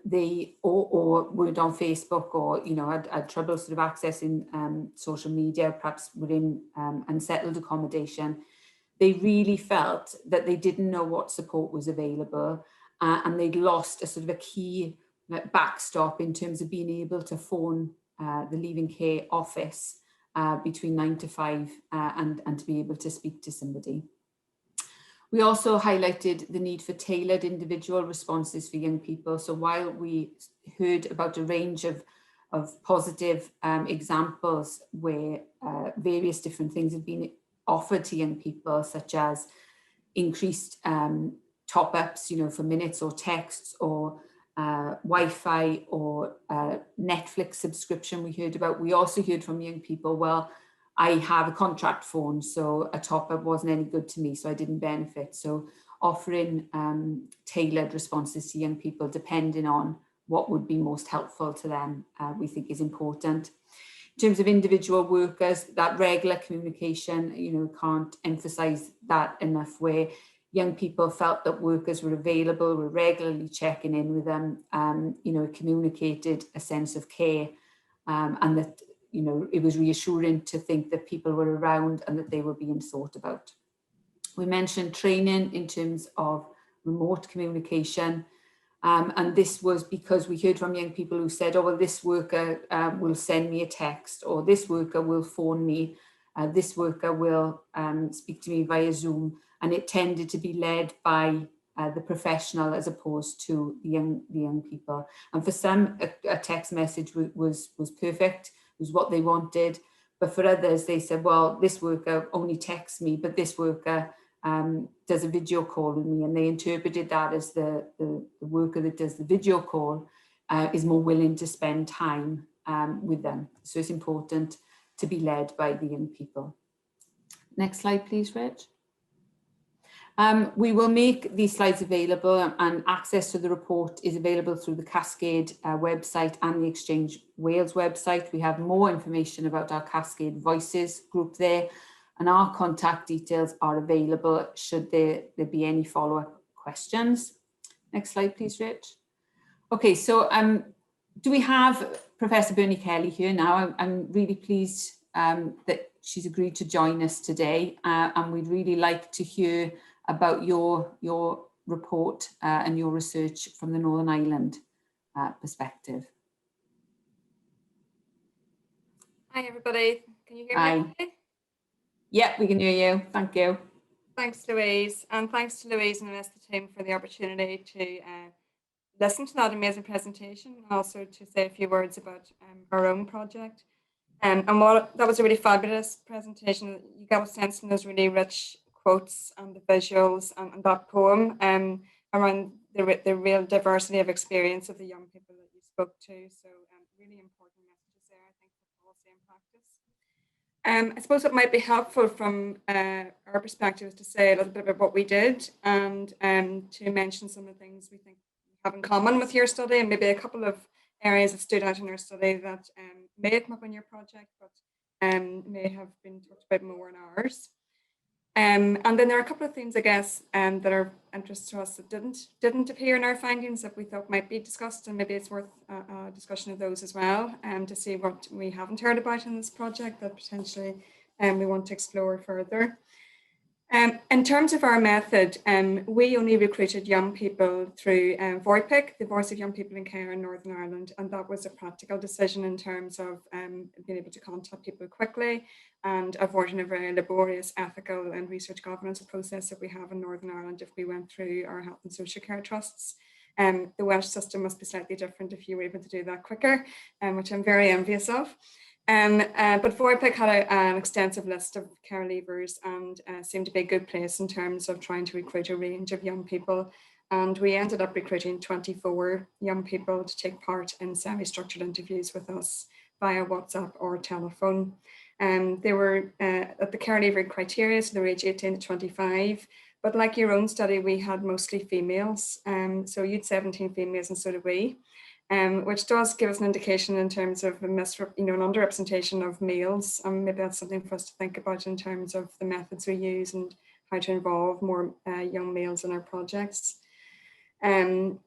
they or weren't on Facebook, or had trouble sort of accessing social media, perhaps were in unsettled accommodation, they really felt that they didn't know what support was available, and they'd lost a sort of a key backstop in terms of being able to phone the Leaving Care office between 9 to 5 and to be able to speak to somebody. We also highlighted the need for tailored individual responses for young people. So while we heard about a range of positive examples where various different things have been offered to young people, such as increased top-ups, for minutes or texts, or Wi-Fi or Netflix subscription we heard about. We also heard from young people, well, I have a contract phone, so a top-up wasn't any good to me, so I didn't benefit. So offering tailored responses to young people depending on what would be most helpful to them, we think is important. In terms of individual workers, that regular communication, can't emphasise that enough, where young people felt that workers were available, were regularly checking in with them, communicated a sense of care, and that it was reassuring to think that people were around and that they were being thought about. We mentioned training in terms of remote communication. And this was because we heard from young people who said, oh, well, this worker will send me a text, or this worker will phone me, this worker will speak to me via Zoom. And it tended to be led by the professional as opposed to the young people. And for some, a text message was perfect, was what they wanted. But for others, they said, well, this worker only texts me, but this worker does a video call with me. And they interpreted that as the worker that does the video call is more willing to spend time with them. So it's important to be led by the young people. Next slide, please, Reg. We will make these slides available, and access to the report is available through the Cascade website and the Exchange Wales website. We have more information about our Cascade Voices group there, and our contact details are available should there be any follow-up questions. Next slide, please, Rich. Okay, so do we have Professor Bernie Kelly here now? I'm really pleased that she's agreed to join us today, and we'd really like to hear about your report and your research from the Northern Ireland perspective. Hi everybody, can you hear Hi. me okay? Yeah, we can hear you. Thank you. Thanks Louise, and thanks to Louise and the rest of the team for the opportunity to listen to that amazing presentation, and also to say a few words about our own project. And that was a really fabulous presentation. You got a sense from those really rich quotes and the visuals and that poem around the real diversity of experience of the young people that you spoke to. So really important messages there, I think, for policy and practice. I suppose what might be helpful from our perspective is to say a little bit about what we did, and to mention some of the things we think we have in common with your study, and maybe a couple of areas that stood out in our study that may have come up in your project, but may have been talked about more in ours. And then there are a couple of themes, I guess, that are of interest to us that didn't appear in our findings that we thought might be discussed, and maybe it's worth a discussion of those as well, to see what we haven't heard about in this project that potentially we want to explore further. In terms of our method, we only recruited young people through VOIPIC, the Voice of Young People in Care in Northern Ireland, and that was a practical decision in terms of being able to contact people quickly and avoiding a very laborious ethical and research governance process that we have in Northern Ireland if we went through our health and social care trusts. The Welsh system must be slightly different if you were able to do that quicker, which I'm very envious of. But VOIPIC had an extensive list of care leavers and seemed to be a good place in terms of trying to recruit a range of young people. And we ended up recruiting 24 young people to take part in semi-structured interviews with us via WhatsApp or telephone. They were at the care leaver criteria, so they were age 18 to 25. But like your own study, we had mostly females. So you had 17 females and so did we. Which does give us an indication in terms of an underrepresentation of males. Maybe that's something for us to think about in terms of the methods we use and how to involve more young males in our projects. And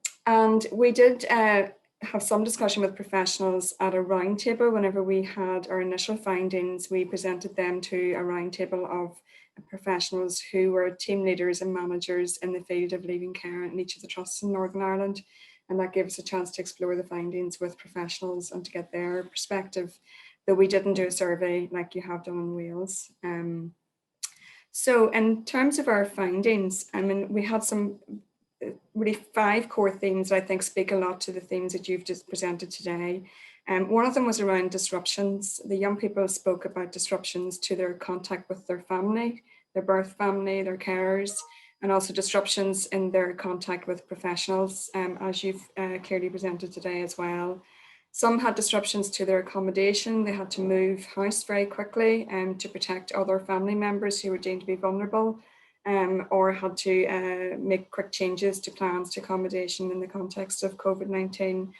we did have some discussion with professionals at a roundtable. Whenever we had our initial findings, we presented them to a roundtable of professionals who were team leaders and managers in the field of leaving care in each of the trusts in Northern Ireland. And that gave us a chance to explore the findings with professionals and to get their perspective, though we didn't do a survey like you have done in Wales. So in terms of our findings, I mean, we had some really 5 core themes that I think speak a lot to the themes that you've just presented today. One of them was around disruptions. The young people spoke about disruptions to their contact with their family, their birth family, their carers, and also disruptions in their contact with professionals, as you've clearly presented today as well. Some had disruptions to their accommodation. They had to move house very quickly to protect other family members who were deemed to be vulnerable, or had to make quick changes to plans to accommodation in the context of COVID-19.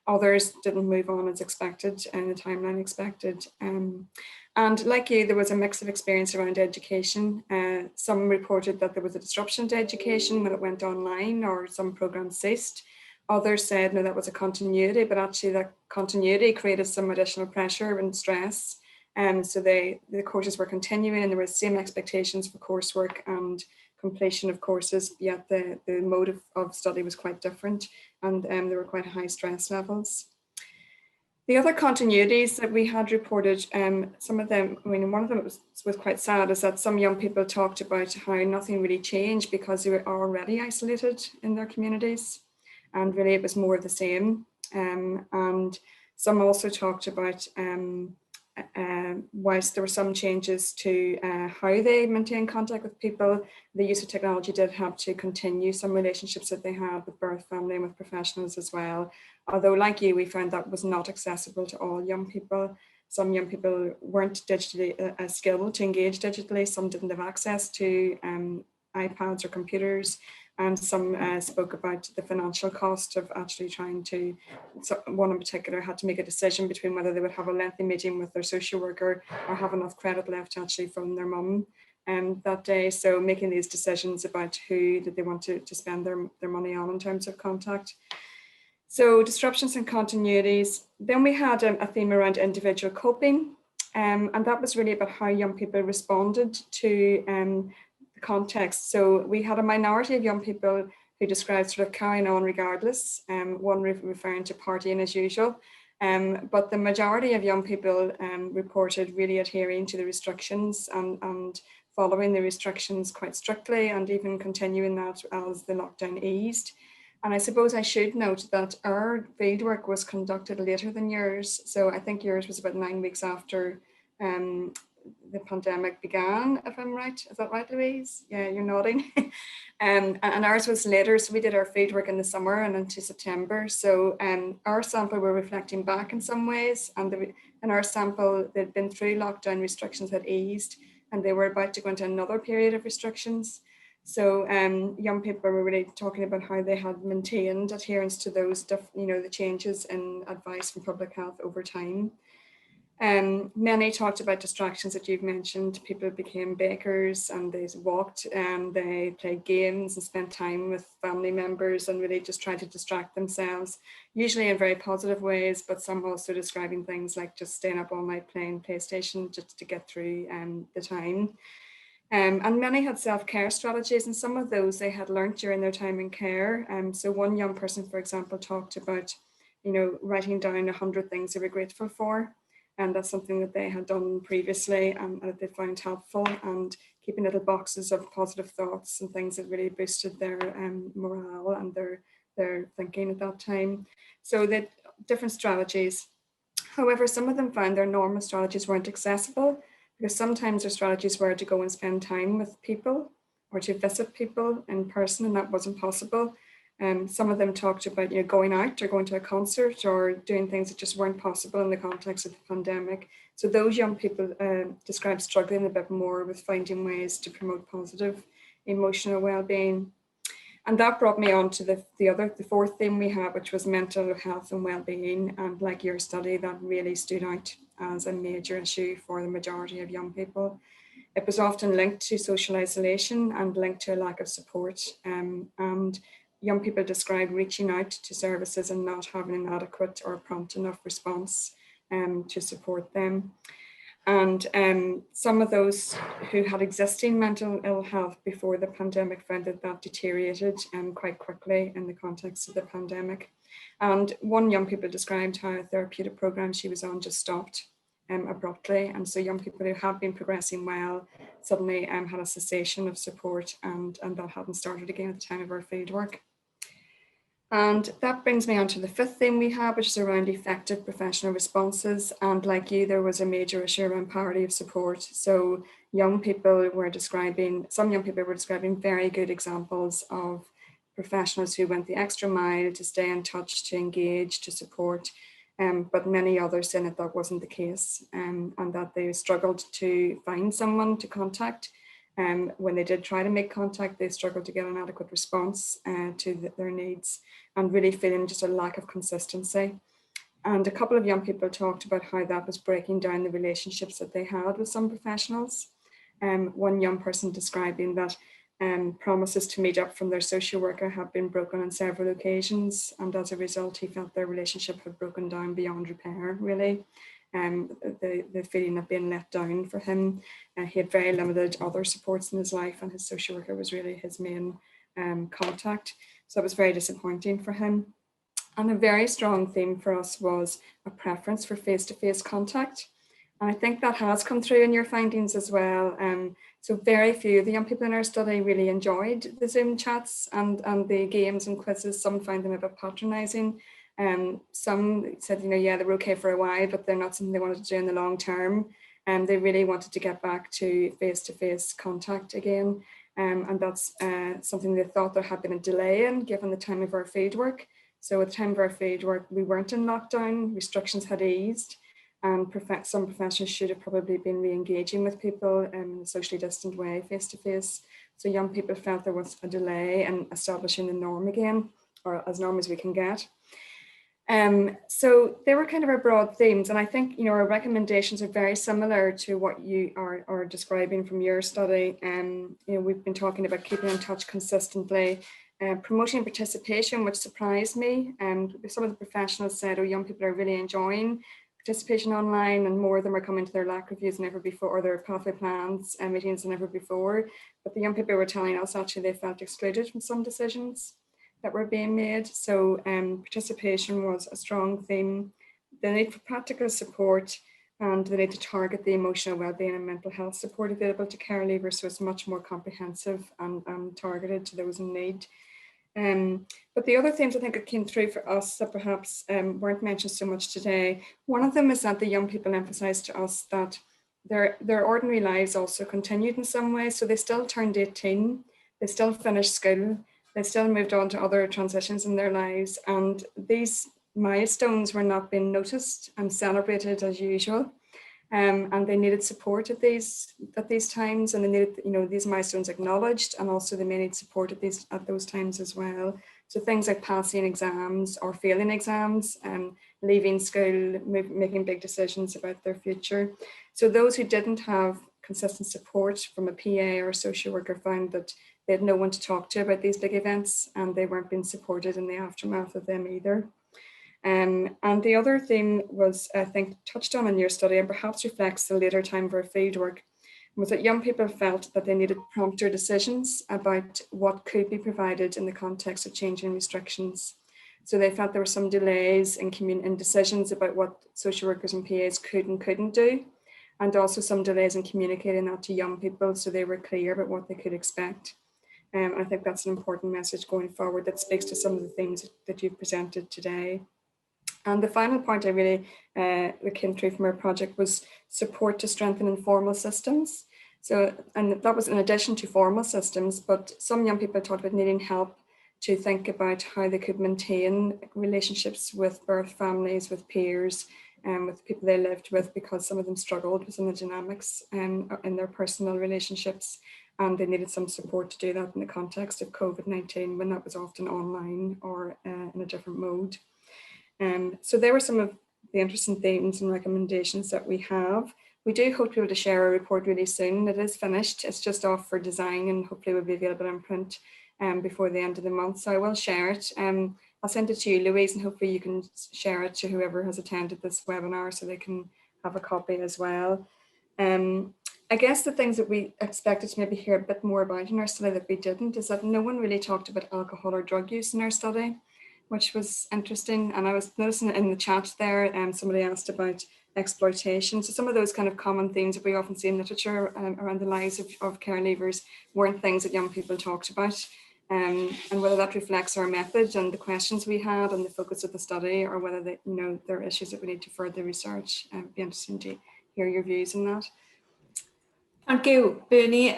Others didn't move on as expected and the timeline expected. And like you, there was a mix of experience around education. Some reported that there was a disruption to education when it went online or some programs ceased. Others said, no, that was a continuity, but actually that continuity created some additional pressure and stress. So the courses were continuing and there were the same expectations for coursework and completion of courses, yet the mode of study was quite different, and there were quite high stress levels. The other continuities that we had reported, some of them, I mean, one of them was quite sad, is that some young people talked about how nothing really changed because they were already isolated in their communities, and really it was more of the same. And some also talked about whilst there were some changes to how they maintain contact with people, the use of technology did help to continue some relationships that they had with birth family and with professionals as well. Although like you, we found that was not accessible to all young people. Some young people weren't digitally skilled to engage digitally. Some didn't have access to iPads or computers. And some spoke about the financial cost of actually trying to, one in particular had to make a decision between whether they would have a lengthy meeting with their social worker or have enough credit left to actually phone their mum that day. So making these decisions about who did they want to spend their money on in terms of contact. So disruptions and continuities. Then we had a theme around individual coping. and that was really about how young people responded to the context. So we had a minority of young people who described sort of carrying on regardless, one referring to partying as usual. But the majority of young people reported really adhering to the restrictions and following the restrictions quite strictly, and even continuing that as the lockdown eased. And I suppose I should note that our fieldwork was conducted later than yours. So I think yours was about 9 weeks after the pandemic began, if I'm right. Is that right, Louise? Yeah, you're nodding. And ours was later. So we did our fieldwork in the summer and into September. So our sample were reflecting back in some ways. And in our sample, they'd been through lockdown, restrictions had eased, and they were about to go into another period of restrictions. So young people were really talking about how they had maintained adherence to those, the changes in advice from public health over time. Many talked about distractions that you've mentioned. People became bakers and they walked and they played games and spent time with family members and really just tried to distract themselves, usually in very positive ways, but some also describing things like just staying up all night playing PlayStation just to get through the time. And many had self-care strategies, and some of those they had learnt during their time in care. So one young person, for example, talked about, writing down 100 things they were grateful for. And that's something that they had done previously and that they found helpful, and keeping little boxes of positive thoughts and things that really boosted their morale and their thinking at that time. So the different strategies. However, some of them found their normal strategies weren't accessible, because sometimes their strategies were to go and spend time with people or to visit people in person, and that wasn't possible. Some of them talked about going out or going to a concert or doing things that just weren't possible in the context of the pandemic. So those young people described struggling a bit more with finding ways to promote positive emotional well-being. And that brought me on to the fourth theme we have, which was mental health and well-being. And like your study, that really stood out as a major issue for the majority of young people. It was often linked to social isolation and linked to a lack of support. And young people describe reaching out to services and not having an adequate or prompt enough response to support them. And some of those who had existing mental ill health before the pandemic found that deteriorated quite quickly in the context of the pandemic. And one young people described how a therapeutic program she was on just stopped abruptly. And so young people who have been progressing well suddenly had a cessation of support, and that hadn't started again at the time of our fieldwork. And that brings me on to the fifth theme we have, which is around effective professional responses. And like you, there was a major issue around parity of support. So some young people were describing very good examples of professionals who went the extra mile to stay in touch, to engage, to support. But many others saying that wasn't the case, and that they struggled to find someone to contact. When they did try to make contact, they struggled to get an adequate response to their needs, and really feeling just a lack of consistency. And a couple of young people talked about how that was breaking down the relationships that they had with some professionals. One young person describing that promises to meet up from their social worker have been broken on several occasions, and as a result he felt their relationship had broken down beyond repair, really. The feeling of being let down for him. He had very limited other supports in his life, and his social worker was really his main contact. So it was very disappointing for him. And a very strong theme for us was a preference for face-to-face contact. And I think that has come through in your findings as well. So very few of the young people in our study really enjoyed the Zoom chats and the games and quizzes. Some found them a bit patronising. Some said, yeah, they were okay for a while, but they're not something they wanted to do in the long term. And they really wanted to get back to face-to-face contact again. And that's something they thought there had been a delay in, given the time of our fieldwork. So at the time of our fieldwork, we weren't in lockdown, restrictions had eased, and some professionals should have probably been re-engaging with people in a socially distant way, face-to-face. So young people felt there was a delay in establishing the norm again, or as norm as we can get. So they were kind of our broad themes, and I think our recommendations are very similar to what you are describing from your study. We've been talking about keeping in touch consistently, promoting participation, which surprised me. Some of the professionals said, young people are really enjoying participation online, and more of them are coming to their LAC reviews than ever before, or their pathway plans and meetings than ever before. But the young people were telling us actually they felt excluded from some decisions that were being made. So participation was a strong theme. The need for practical support and the need to target the emotional well-being and mental health support available to care leavers, so it's much more comprehensive and targeted to those in need. But the other themes I think that came through for us that perhaps weren't mentioned so much today, one of them is that the young people emphasised to us that their ordinary lives also continued in some way. So they still turned 18, they still finished school, they still moved on to other transitions in their lives, and these milestones were not being noticed and celebrated as usual. And they needed support at these times, and they needed, you know, these milestones acknowledged, and also they may need support at those times as well. So things like passing exams or failing exams, leaving school, making big decisions about their future. So those who didn't have consistent support from a PA or a social worker found that they had no one to talk to about these big events, and they weren't being supported in the aftermath of them either. And the other thing was, I think, touched on in your study, and perhaps reflects the later time of our fieldwork, was that young people felt that they needed prompter decisions about what could be provided in the context of changing restrictions. So they felt there were some delays in decisions about what social workers and PAs could and couldn't do, and also some delays in communicating that to young people so they were clear about what they could expect. I think that's an important message going forward that speaks to some of the things that you've presented today. And the final point I really that came through from our project was support to strengthen informal systems. So, and that was in addition to formal systems, but some young people talked about needing help to think about how they could maintain relationships with birth families, with peers, and with people they lived with, because some of them struggled with some of the dynamics in their personal relationships, and they needed some support to do that in the context of COVID-19, when that was often online or in a different mode. So there were some of the interesting themes and recommendations that we have. We do hope to be able to share a report really soon. It is finished, it's just off for design, and hopefully will be available in print before the end of the month. So I will share it. I'll send it to you, Louise, and hopefully you can share it to whoever has attended this webinar so they can have a copy as well. I guess the things that we expected to maybe hear a bit more about in our study that we didn't is that no one really talked about alcohol or drug use in our study, which was interesting. And I was noticing in the chat there, somebody asked about exploitation. So some of those kind of common themes that we often see in literature around the lives of care leavers weren't things that young people talked about. And whether that reflects our method and the questions we had and the focus of the study, or whether they, you know, there are issues that we need to further research. It'd be interesting to hear your views on that. Thank you, Bernie.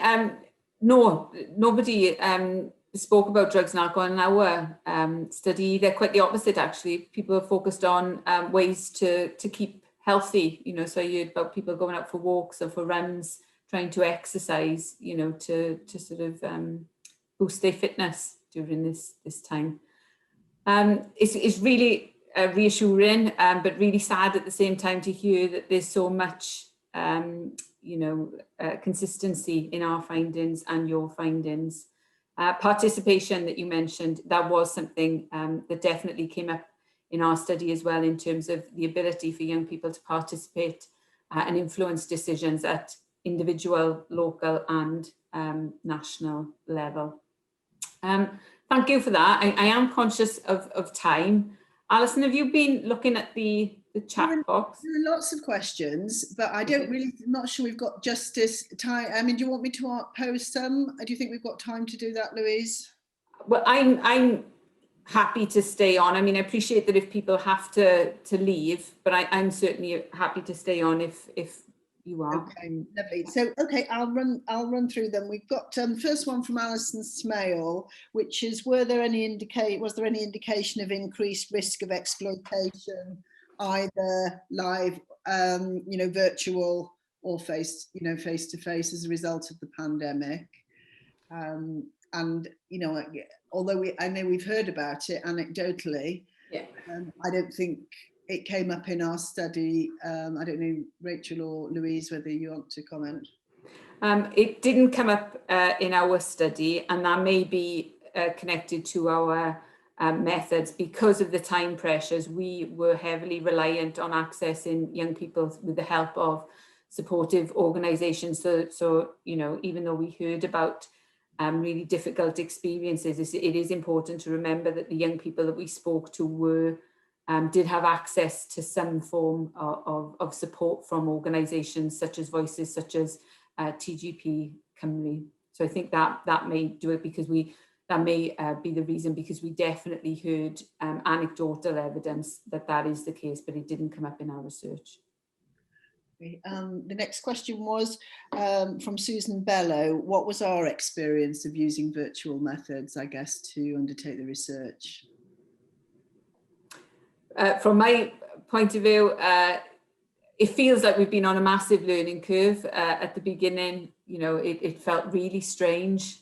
No, nobody spoke about drugs and alcohol in our study. They're quite the opposite, actually. People are focused on ways to keep healthy. You know, so you heard about people going out for walks or for runs, trying to exercise. You know, to sort of boost their fitness during this time. It's really reassuring, but really sad at the same time to hear that there's so much consistency in our findings and your findings. Participation that you mentioned, that was something that definitely came up in our study as well, in terms of the ability for young people to participate and influence decisions at individual, local and national level. Thank you for that. I am conscious of time. Alison, have you been looking at the chat box? There are lots of questions, but I don't really, I'm not sure we've got justice time. I mean, do you want me to post some? Do you think we've got time to do that, Louise? Well, I'm happy to stay on. I mean, I appreciate that if people have to leave, but I'm certainly happy to stay on if you are. Okay, lovely. So, okay, I'll run through them. We've got first one from Alison Smale, which is: was there any indication of increased risk of exploitation, either live, virtual, or face to face as a result of the pandemic? And although I know we've heard about it anecdotally, yeah. I don't think it came up in our study. I don't know, Rachel or Louise, whether you want to comment. It didn't come up in our study, and that may be connected to our methods. Because of the time pressures, we were heavily reliant on accessing young people with the help of supportive organisations. So you know, even though we heard about really difficult experiences, it is important to remember that the young people that we spoke to did have access to some form of support from organisations such as Voices, such as TGP Cymru. So I think that may do it, because that may be the reason, because we definitely heard anecdotal evidence that is the case, but it didn't come up in our research. The next question was from Susan Bellow. What was our experience of using virtual methods, I guess, to undertake the research? From my point of view, it feels like we've been on a massive learning curve. At the beginning, you know, it felt really strange.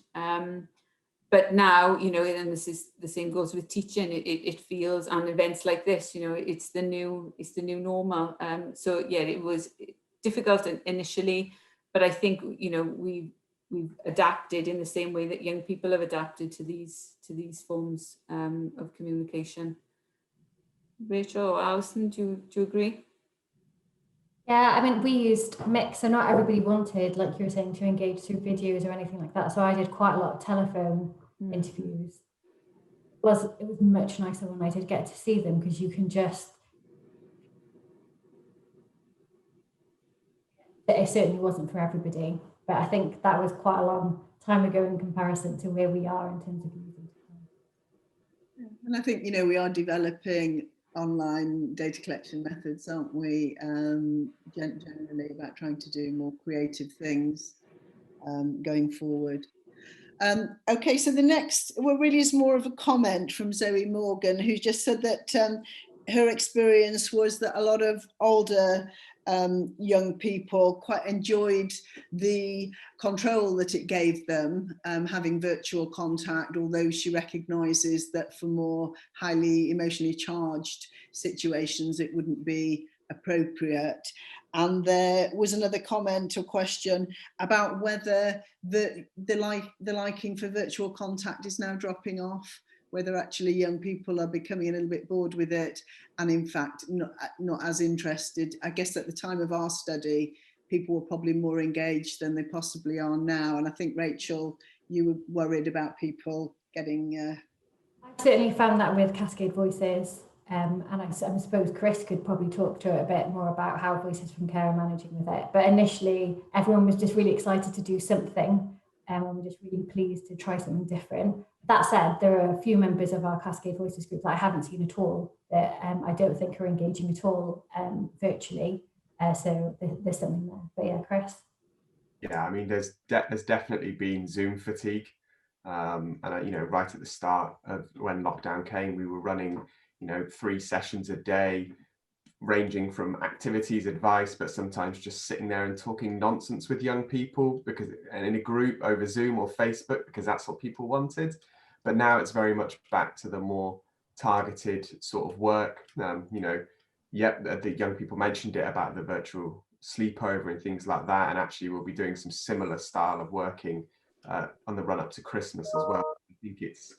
But now, you know, and this is the same goes with teaching. It feels, and events like this, you know, it's the new normal. So yeah, it was difficult initially, but I think, you know, we've adapted in the same way that young people have adapted to these forms of communication. Rachel or Alison, do you agree? Yeah, I mean, we used mix, so not everybody wanted, like you were saying, to engage through videos or anything like that. So I did quite a lot of telephone interviews. It was much nicer when I did get to see them, because you can just, it certainly wasn't for everybody, but I think that was quite a long time ago in comparison to where we are in terms of using it. And I think, you know, we are developing online data collection methods, aren't we? Generally about trying to do more creative things going forward. Okay, so the next, well, really is more of a comment from Zoe Morgan, who just said that her experience was that a lot of older young people quite enjoyed the control that it gave them, having virtual contact, although she recognises that for more highly emotionally charged situations it wouldn't be appropriate. And there was another comment or question about whether the liking for virtual contact is now dropping off, whether actually young people are becoming a little bit bored with it and in fact not as interested. I guess at the time of our study, people were probably more engaged than they possibly are now. And I think, Rachel, you were worried about people getting... I certainly found that with Cascade Voices. And I suppose Chris could probably talk to it a bit more about how Voices from Care are managing with it. But initially, everyone was just really excited to do something, and we're just really pleased to try something different. That said, there are a few members of our Cascade Voices group that I haven't seen at all, that I don't think are engaging at all virtually. So there's something there. But yeah, Chris? Yeah, I mean, there's definitely been Zoom fatigue. And, you know, right at the start of when lockdown came, we were running, you know, 3 sessions a day, ranging from activities, advice, but sometimes just sitting there and talking nonsense with young people, and in a group over Zoom or Facebook, because that's what people wanted. But now it's very much back to the more targeted sort of work. You know, the young people mentioned it about the virtual sleepover and things like that, and actually we'll be doing some similar style of working on the run up to Christmas as well. I think it's,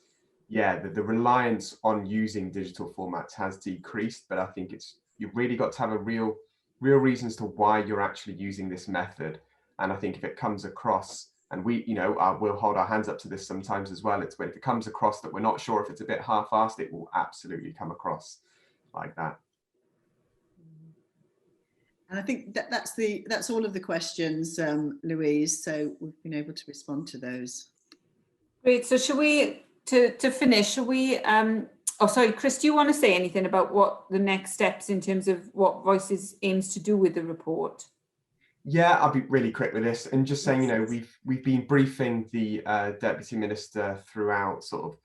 yeah, the reliance on using digital formats has decreased, but I think you've really got to have a real reasons to why you're actually using this method. And I think if it comes across, and we, you know, we'll hold our hands up to this sometimes as well, it's when if it comes across that we're not sure if it's a bit half-assed, it will absolutely come across like that. And I think that's all of the questions, Louise, so we've been able to respond to those. Great, so should we, to finish, should we, oh sorry, Chris, do you want to say anything about what the next steps in terms of what Voices aims to do with the report? Yeah, I'll be really quick with this and just saying, you know, we've been briefing the Deputy Minister throughout sort of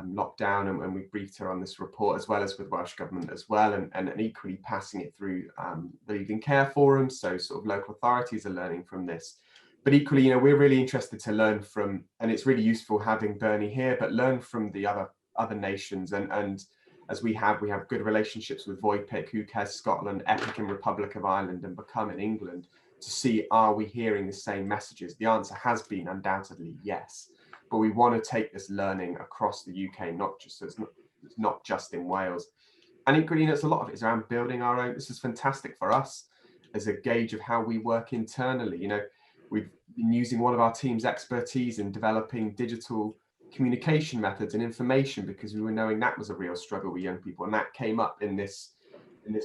lockdown, and we briefed her on this report, as well as with Welsh Government as well, and equally passing it through the Leaving Care Forum, so sort of local authorities are learning from this. But equally, you know, we're really interested to learn from, and it's really useful having Bernie here, but learn from the other nations, and as we have good relationships with VOIPIC, Who Cares Scotland, EPIC in Republic of Ireland, and Become in England, to see, are we hearing the same messages? The answer has been undoubtedly yes. But we want to take this learning across the UK, not just as It's not just in Wales. And equally, it's a lot of it is around building our own. This is fantastic for us as a gauge of how we work internally. We've been using one of our team's expertise in developing digital communication methods and information, because we were knowing that was a real struggle with young people, and that came up in this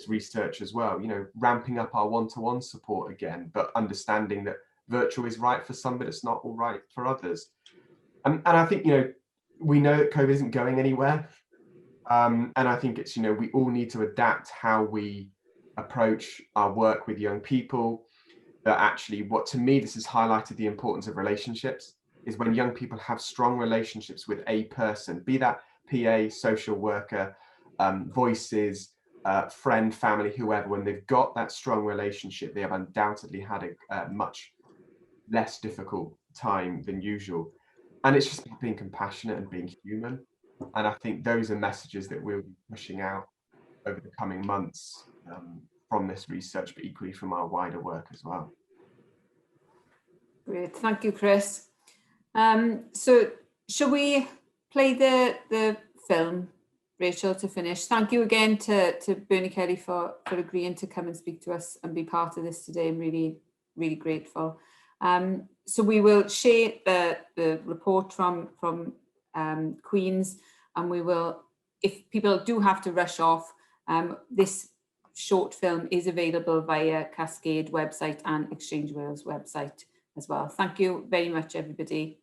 research as well. Ramping up our one-to-one support again, but understanding that virtual is right for some, but it's not all right for others. And I think we know that COVID isn't going anywhere, and I think it's we all need to adapt how we approach our work with young people. But actually, what to me this has highlighted the importance of relationships, is when young people have strong relationships with a person, be that PA, social worker, voices, friend, family, whoever. When they've got that strong relationship, they have undoubtedly had a much less difficult time than usual. And it's just being compassionate and being human. And I think those are messages that we'll be pushing out over the coming months, from this research, but equally from our wider work as well. Great, thank you, Chris. So shall we play the film, Rachel, to finish? Thank you again to Bernie Kelly for agreeing to come and speak to us and be part of this today. I'm really, really grateful. So we will share the report from Queen's, and we will, if people do have to rush off, this short film is available via Cascade website and Exchange Wales website as well. Thank you very much, everybody.